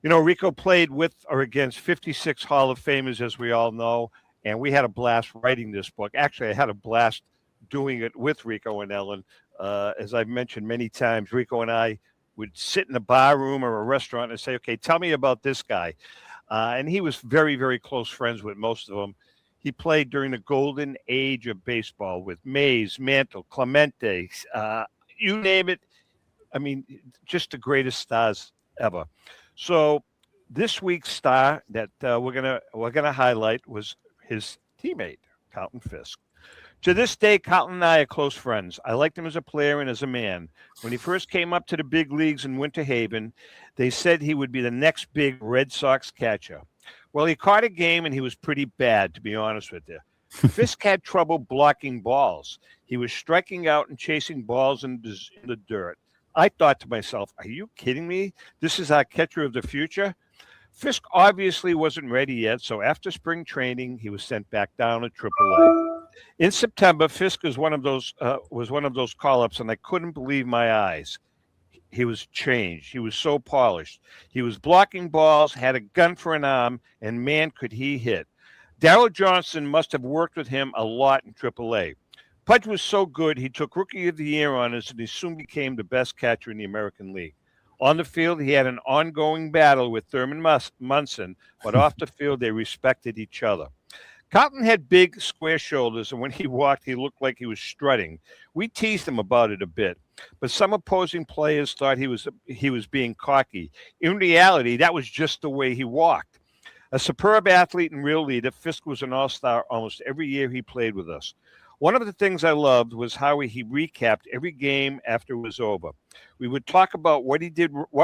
You know, Rico played with or against 56 Hall of Famers, as we all know, and we had a blast writing this book. Actually, I had a blast doing it with Rico and Ellen. As I've mentioned many times, Rico and I would sit in a bar room or a restaurant and say, okay, tell me about this guy. And he was very, very close friends with most of them. He played during the golden age of baseball with Mays, Mantle, Clemente, you name it. I mean, just the greatest stars ever. So this week's star that we're gonna highlight was his teammate, Carlton Fisk. To this day, Carlton and I are close friends. I liked him as a player and as a man. When he first came up to the big leagues in Winter Haven, they said he would be the next big Red Sox catcher. Well, he caught a game, and he was pretty bad, to be honest with you. Fisk had trouble blocking balls. He was striking out and chasing balls in the dirt. I thought to myself, are you kidding me? This is our catcher of the future? Fisk obviously wasn't ready yet, so after spring training, he was sent back down to AAA. In September, Fisk was one of those call-ups, and I couldn't believe my eyes. He was changed. He was so polished. He was blocking balls, had a gun for an arm, and man, could he hit. Darryl Johnson must have worked with him a lot in AAA. Pudge was so good, he took Rookie of the Year honors, and he soon became the best catcher in the American League. On the field, he had an ongoing battle with Thurman Munson, but off the field, they respected each other. Carlton had big, square shoulders, and when he walked, he looked like he was strutting. We teased him about it a bit, but some opposing players thought he was being cocky. In reality, that was just the way he walked. A superb athlete and real leader, Fisk was an all-star almost every year he played with us. One of the things I loved was how he recapped every game after it was over. We would talk about what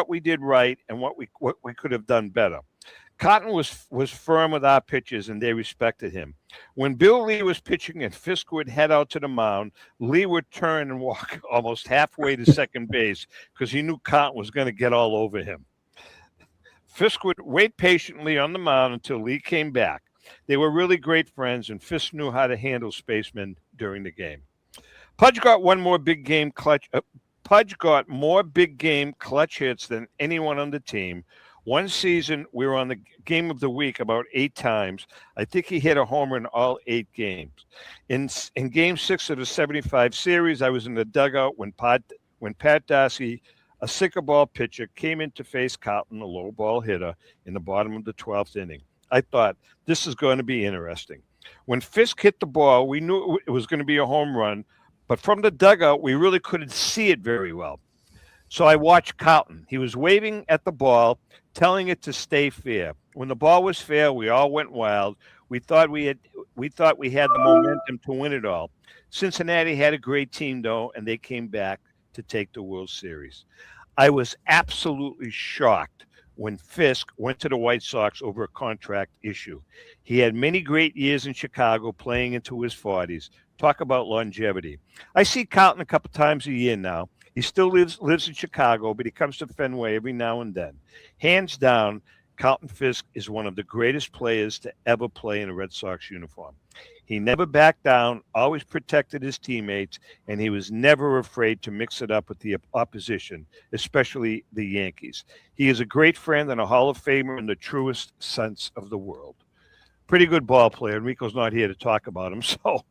we did right, and what we could have done better. Cotton was firm with our pitchers, and they respected him. When Bill Lee was pitching and Fisk would head out to the mound, Lee would turn and walk almost halfway to second base because he knew Cotton was going to get all over him. Fisk would wait patiently on the mound until Lee came back. They were really great friends, and Fisk knew how to handle spacemen during the game. Pudge got more big game clutch hits than anyone on the team. One season, we were on the game of the week about 8 times. I think he hit a homer in all 8 games. In Game 6 of the 75 series, I was in the dugout when Pat Darcy, a sinker ball pitcher, came in to face Carlton, a low ball hitter, in the bottom of the 12th inning. I thought, this is going to be interesting. When Fisk hit the ball, we knew it was going to be a home run, but from the dugout, we really couldn't see it very well. So I watched Carlton. He was waving at the ball, telling it to stay fair. When the ball was fair, we all went wild. We thought we had the momentum to win it all. Cincinnati had a great team, though, and they came back to take the World Series. I was absolutely shocked when Fisk went to the White Sox over a contract issue. He had many great years in Chicago, playing into his 40s. Talk about longevity. I see Carlton a couple times a year now. He still lives in Chicago, but he comes to Fenway every now and then. Hands down, Carlton Fisk is one of the greatest players to ever play in a Red Sox uniform. He never backed down, always protected his teammates, and he was never afraid to mix it up with the opposition, especially the Yankees. He is a great friend and a Hall of Famer in the truest sense of the word. Pretty good ball player. Enrico's not here to talk about him, so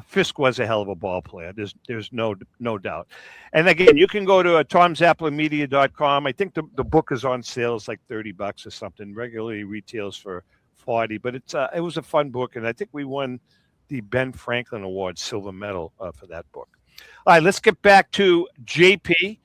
Fisk was a hell of a ball player. There's no doubt. And again, you can go to tomzapplermedia.com. I think the book is on sale. It's like $30 or something. Regularly retails for $40, but it was a fun book, and I think we won the Ben Franklin Award silver medal for that book. All right, let's get back to JP.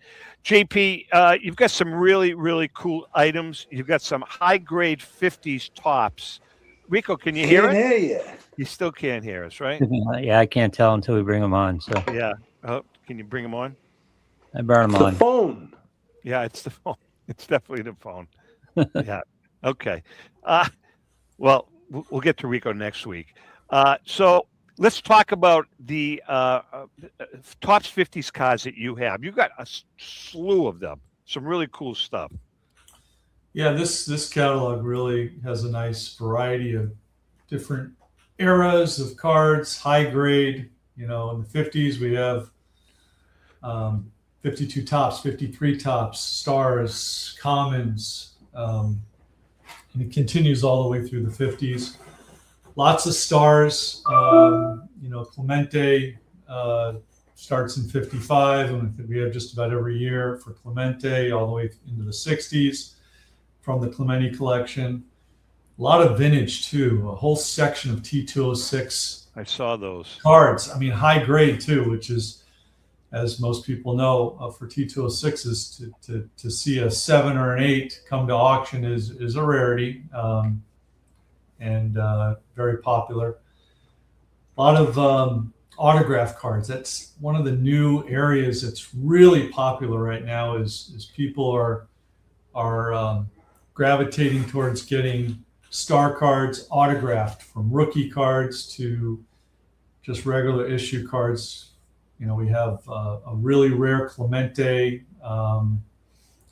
JP, you've got some really, really cool items. You've got some high-grade 50s tops. Rico, can you hear it? Can't hear you. You still can't hear us, right? Yeah, I can't tell until we bring them on. So yeah. Oh, can you bring them on? I burn them It's on. the phone. Yeah, it's the phone. It's definitely the phone. Yeah. Okay. Well, we'll get to Rico next week. So let's talk about the Topps 50s cars that you have. You got a slew of them. Some really cool stuff. Yeah, this catalog really has a nice variety of different eras of cards, high grade. In the 50s, we have 52 tops, 53 tops, stars, commons, and it continues all the way through the 50s. Lots of stars. Clemente starts in 55, and I think we have just about every year for Clemente all the way into the 60s from the Clemente collection. A lot of vintage too, a whole section of T206. I saw those cards. I mean, high grade too, which is, as most people know, for T206s to see a 7 or an 8 come to auction is a rarity, and very popular. A lot of autograph cards. That's one of the new areas that's really popular right now. Is people are gravitating towards getting star cards autographed, from rookie cards to just regular issue cards. We have a really rare Clemente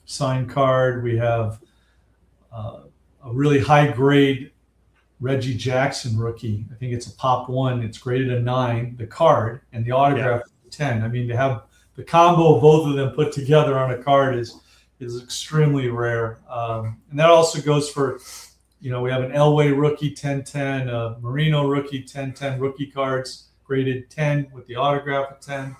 signed card. We have a really high grade Reggie Jackson rookie. I think it's a pop 1. It's graded a 9, the card, and the autograph is a 10. I mean, to have the combo of both of them put together on a card is extremely rare. And that also goes for, we have an Elway rookie 10-10, a Marino rookie 10-10 rookie cards, graded 10 with the autograph at 10.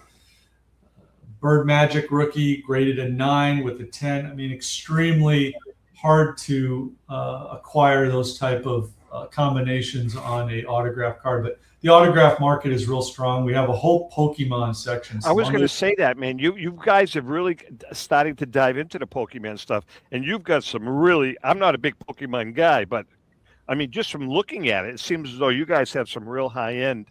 Bird Magic rookie graded a 9 with a 10. I mean, extremely hard to acquire those type of combinations on a autograph card, but the autograph market is real strong. We have a whole Pokemon section. I was going to say that, man. You guys have really starting to dive into the Pokemon stuff, and you've got some really. I'm not a big Pokemon guy, but I mean, just from looking at it, it seems as though you guys have some real high end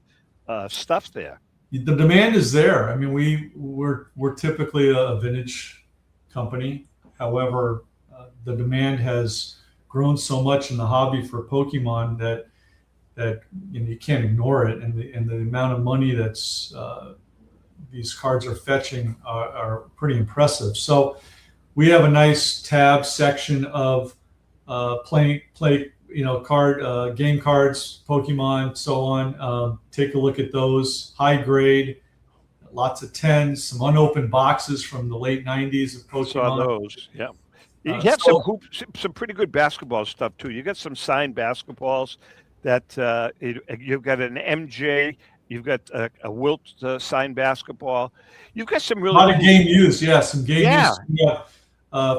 stuff there. The demand is there. I mean, we're typically a vintage company. However, the demand has grown so much in the hobby for Pokemon that you can't ignore it, and the amount of money that's these cards are fetching are pretty impressive. So we have a nice tab section of game cards, Pokemon, so on. Take a look at those. High grade, lots of 10s, some unopened boxes from the late 90s of Pokemon. Saw those, yeah. You have some pretty good basketball stuff too. You got some signed basketballs that you've got an MJ, you've got a Wilt signed basketball. You've got some really a lot of game used, some game used. Yeah.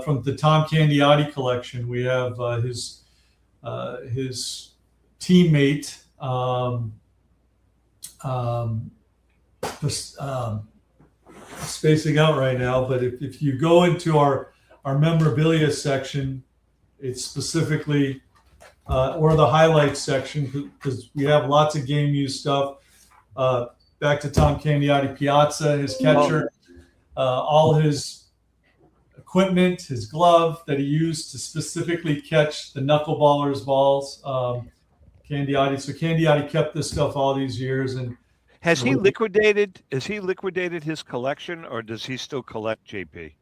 From the Tom Candiotti collection, we have his teammate. Spacing out right now, but if you go into our memorabilia section, it's specifically or the highlights section, because we have lots of game used stuff. Back to Tom Candiotti Piazza, his catcher, all his equipment, his glove that he used to specifically catch the knuckleballer's balls. Candiotti. So Candiotti kept this stuff all these years. And has he liquidated his collection, or does he still collect, JP?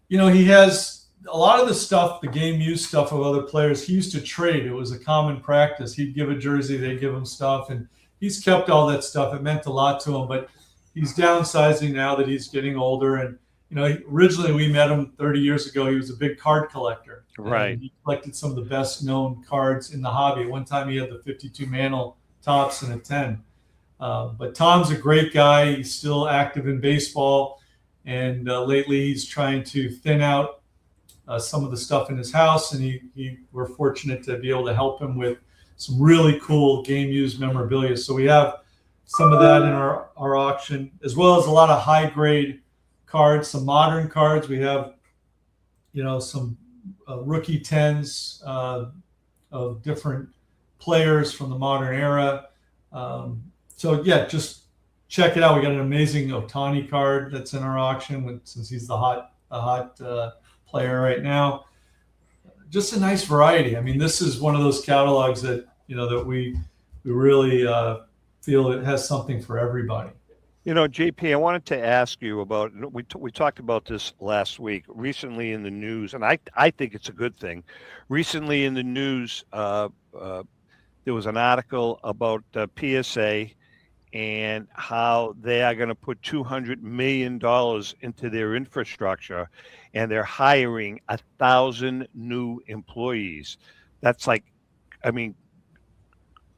He has a lot of the stuff, the game used stuff of other players, he used to trade. It was a common practice. He'd give a jersey, they'd give him stuff, and he's kept all that stuff. It meant a lot to him, but he's downsizing now that he's getting older. And, originally we met him 30 years ago. He was a big card collector. Right. He collected some of the best known cards in the hobby. At one time he had the 52 Mantle Tops and a 10. But Tom's a great guy. He's still active in baseball. And lately he's trying to thin out some of the stuff in his house. And we're fortunate to be able to help him with some really cool game used memorabilia. So we have some of that in our auction, as well as a lot of high grade cards, some modern cards. We have, some rookie 10s of different players from the modern era. So yeah, just check it out. We got an amazing Ohtani card that's in our auction since he's the hot player right now. Just a nice variety. I mean, this is one of those catalogs that that we really feel it has something for everybody. JP, I wanted to ask you about, we talked about this last week, recently in the news, and I think it's a good thing. Recently in the news, there was an article about PSA and how they are going to put $200 million into their infrastructure, and they're hiring 1,000 new employees. That's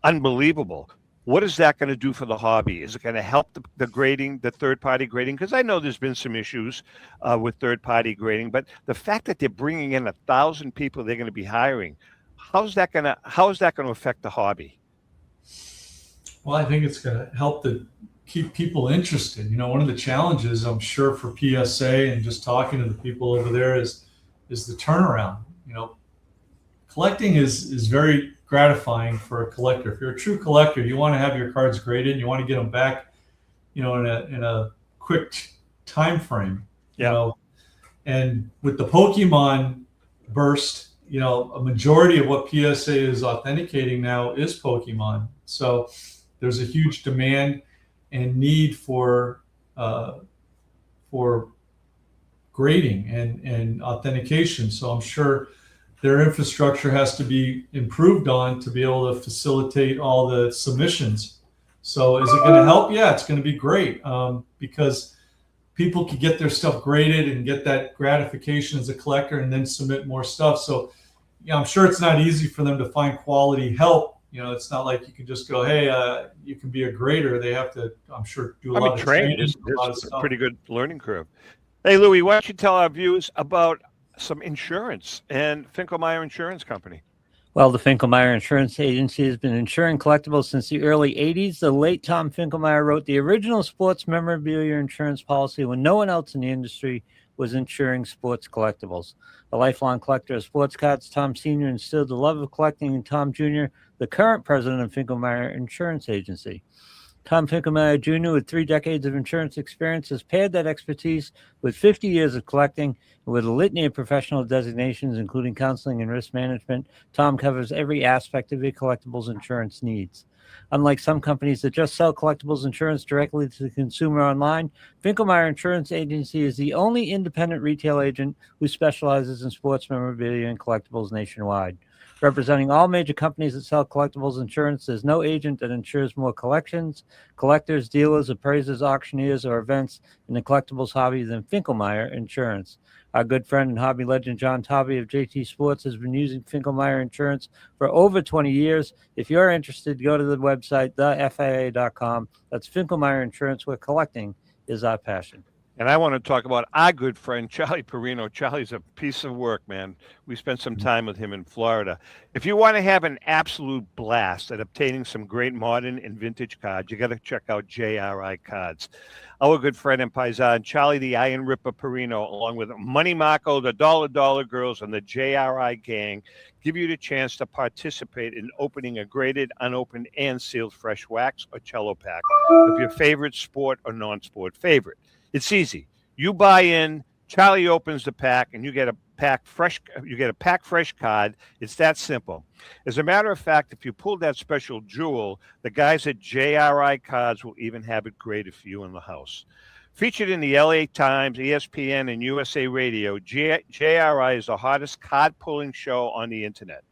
unbelievable. What is that going to do for the hobby? Is it going to help the grading, the third-party grading? Because I know there's been some issues with third-party grading, but the fact that they're bringing in 1,000 people they're going to be hiring, how is that going to affect the hobby? Well, I think it's going to help to keep people interested. One of the challenges, I'm sure, for PSA and just talking to the people over there is the turnaround. Collecting is very gratifying for a collector. If you're a true collector, you want to have your cards graded and you want to get them back, in a quick time frame. And with the Pokemon burst, a majority of what PSA is authenticating now is Pokemon. So there's a huge demand and need for grading and authentication. So I'm sure their infrastructure has to be improved on to be able to facilitate all the submissions. So is it going to help? Yeah, it's going to be great because people can get their stuff graded and get that gratification as a collector and then submit more stuff. So I'm sure it's not easy for them to find quality help. It's not like you can just go, hey, you can be a grader. They have to, I'm sure, do a lot of training. It's a pretty good learning curve. Hey, Louis, why don't you tell our viewers about some insurance and Finkelmeyer Insurance Company? Well, the Finkelmeyer Insurance Agency has been insuring collectibles since the early 80s. The late Tom Finkelmeyer wrote the original sports memorabilia insurance policy when no one else in the industry was insuring sports collectibles. A lifelong collector of sports cards, Tom Sr. instilled the love of collecting in Tom Jr., the current president of Finkelmeyer Insurance Agency. Tom Finkelmeyer Jr., with 3 decades of insurance experience, has paired that expertise with 50 years of collecting and with a litany of professional designations, including counseling and risk management. Tom covers every aspect of your collectibles insurance needs. Unlike some companies that just sell collectibles insurance directly to the consumer online, Finkelmeyer Insurance Agency is the only independent retail agent who specializes in sports memorabilia and collectibles nationwide. Representing all major companies that sell collectibles insurance, there's no agent that insures more collections, collectors, dealers, appraisers, auctioneers, or events in the collectibles hobby than Finkelmeyer Insurance. Our good friend and hobby legend John Tovey of JT Sports has been using Finkelmeyer Insurance for over 20 years. If you're interested, go to the website, thefia.com. That's Finkelmeyer Insurance, where collecting is our passion. And I want to talk about our good friend, Charlie Perino. Charlie's a piece of work, man. We spent some time with him in Florida. If you want to have an absolute blast at obtaining some great modern and vintage cards, you got to check out JRI Cards. Our good friend and paisan, Charlie the Iron Ripper Perino, along with Money Marco, the Dollar Girls, and the JRI gang, give you the chance to participate in opening a graded, unopened, and sealed fresh wax or cello pack of your favorite sport or non-sport favorite. It's easy. You buy in, Charlie opens the pack, and you get a pack fresh card. It's that simple. As a matter of fact, if you pull that special jewel, the guys at JRI Cards will even have it graded for you in the house. Featured in the LA Times, ESPN, and USA Radio, JRI is the hottest card-pulling show on the internet.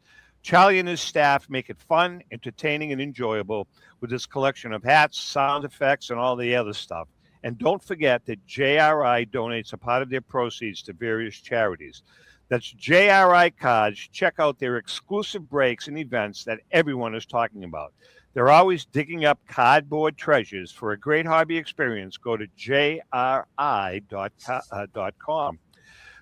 Charlie and his staff make it fun, entertaining, and enjoyable with this collection of hats, sound effects, and all the other stuff. And don't forget that JRI donates a part of their proceeds to various charities. That's JRI Cards. Check out their exclusive breaks and events that everyone is talking about. They're always digging up cardboard treasures. For a great hobby experience, go to jri.com.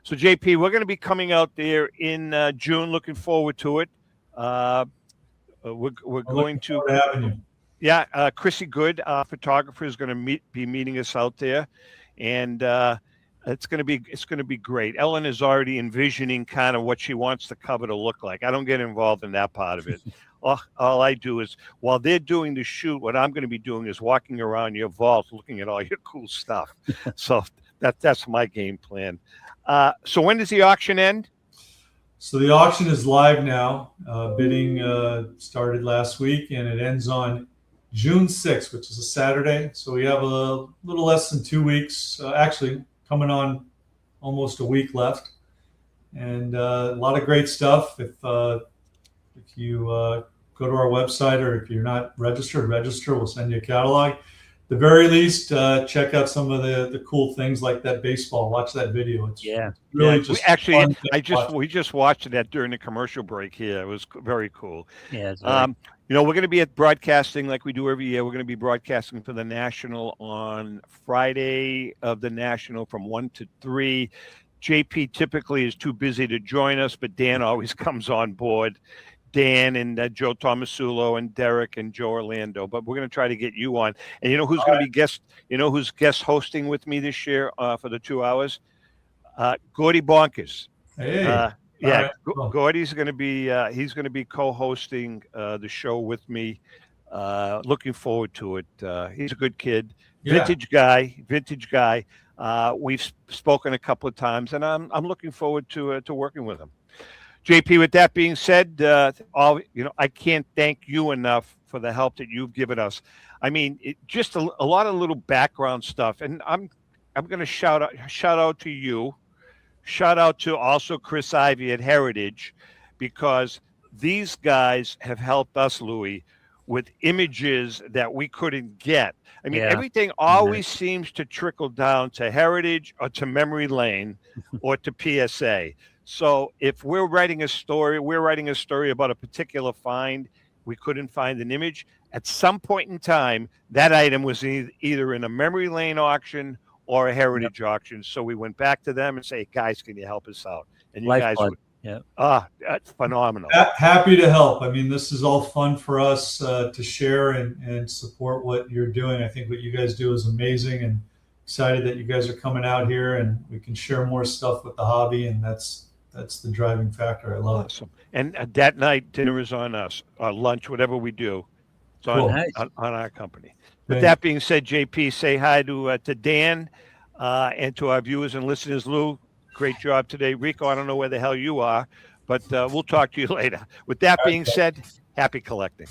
So, JP, we're going to be coming out there in June. Looking forward to it. We're going to. Yeah, Chrissy Good, our photographer, is going to be meeting us out there, and it's going to be great. Ellen is already envisioning kind of what she wants the cover to look like. I don't get involved in that part of it. All I do is, while they're doing the shoot, what I'm going to be doing is walking around your vault, looking at all your cool stuff. So that's my game plan. So when does the auction end? So the auction is live now. Bidding started last week, and it ends on June 6th, which is a Saturday. So we have a little less than 2 weeks, actually coming on almost a week left, and a lot of great stuff. If you go to our website, or if you're not registered, register. We'll send you a catalog. At the very least, check out some of the cool things like that baseball. Watch that video. It's really just fun. We just watched that during the commercial break here. It was very cool. Yeah. We're going to be at broadcasting like we do every year. We're going to be broadcasting for the National on Friday of the National from 1 to 3. JP typically is too busy to join us, but Dan always comes on board. Dan and Joe Tomasulo and Derek and Joe Orlando. But we're going to try to get you on. And you know who's going to be guest? You know who's guest hosting with me this year for the 2 hours? Gordy Bonkers. Hey. Yeah, Gordy's going to be he's going to be co-hosting the show with me. Looking forward to it. He's a good kid, vintage guy. We've spoken a couple of times, and I'm looking forward to working with him. JP, with that being said, I can't thank you enough for the help that you've given us. I mean, just a lot of little background stuff, and I'm going to shout out to you. Shout out to also Chris Ivey at Heritage, because these guys have helped us, Louis, with images that we couldn't get. I mean, everything always seems to trickle down to Heritage or to Memory Lane or to PSA. So if we're writing a story about a particular find, we couldn't find an image. At some point in time, that item was either in a Memory Lane auction or a Heritage auction. So we went back to them and say, guys, can you help us out? And you guys would, that's phenomenal. Happy to help. I mean, this is all fun for us to share and support what you're doing. I think what you guys do is amazing, and excited that you guys are coming out here and we can share more stuff with the hobby. And that's the driving factor. I love it. And that night, dinner is on us, or lunch, whatever we do. It's on our company. With that being said, JP, say hi to Dan and to our viewers and listeners. Lou, great job today. Rico, I don't know where the hell you are, but we'll talk to you later. With that being said, happy collecting.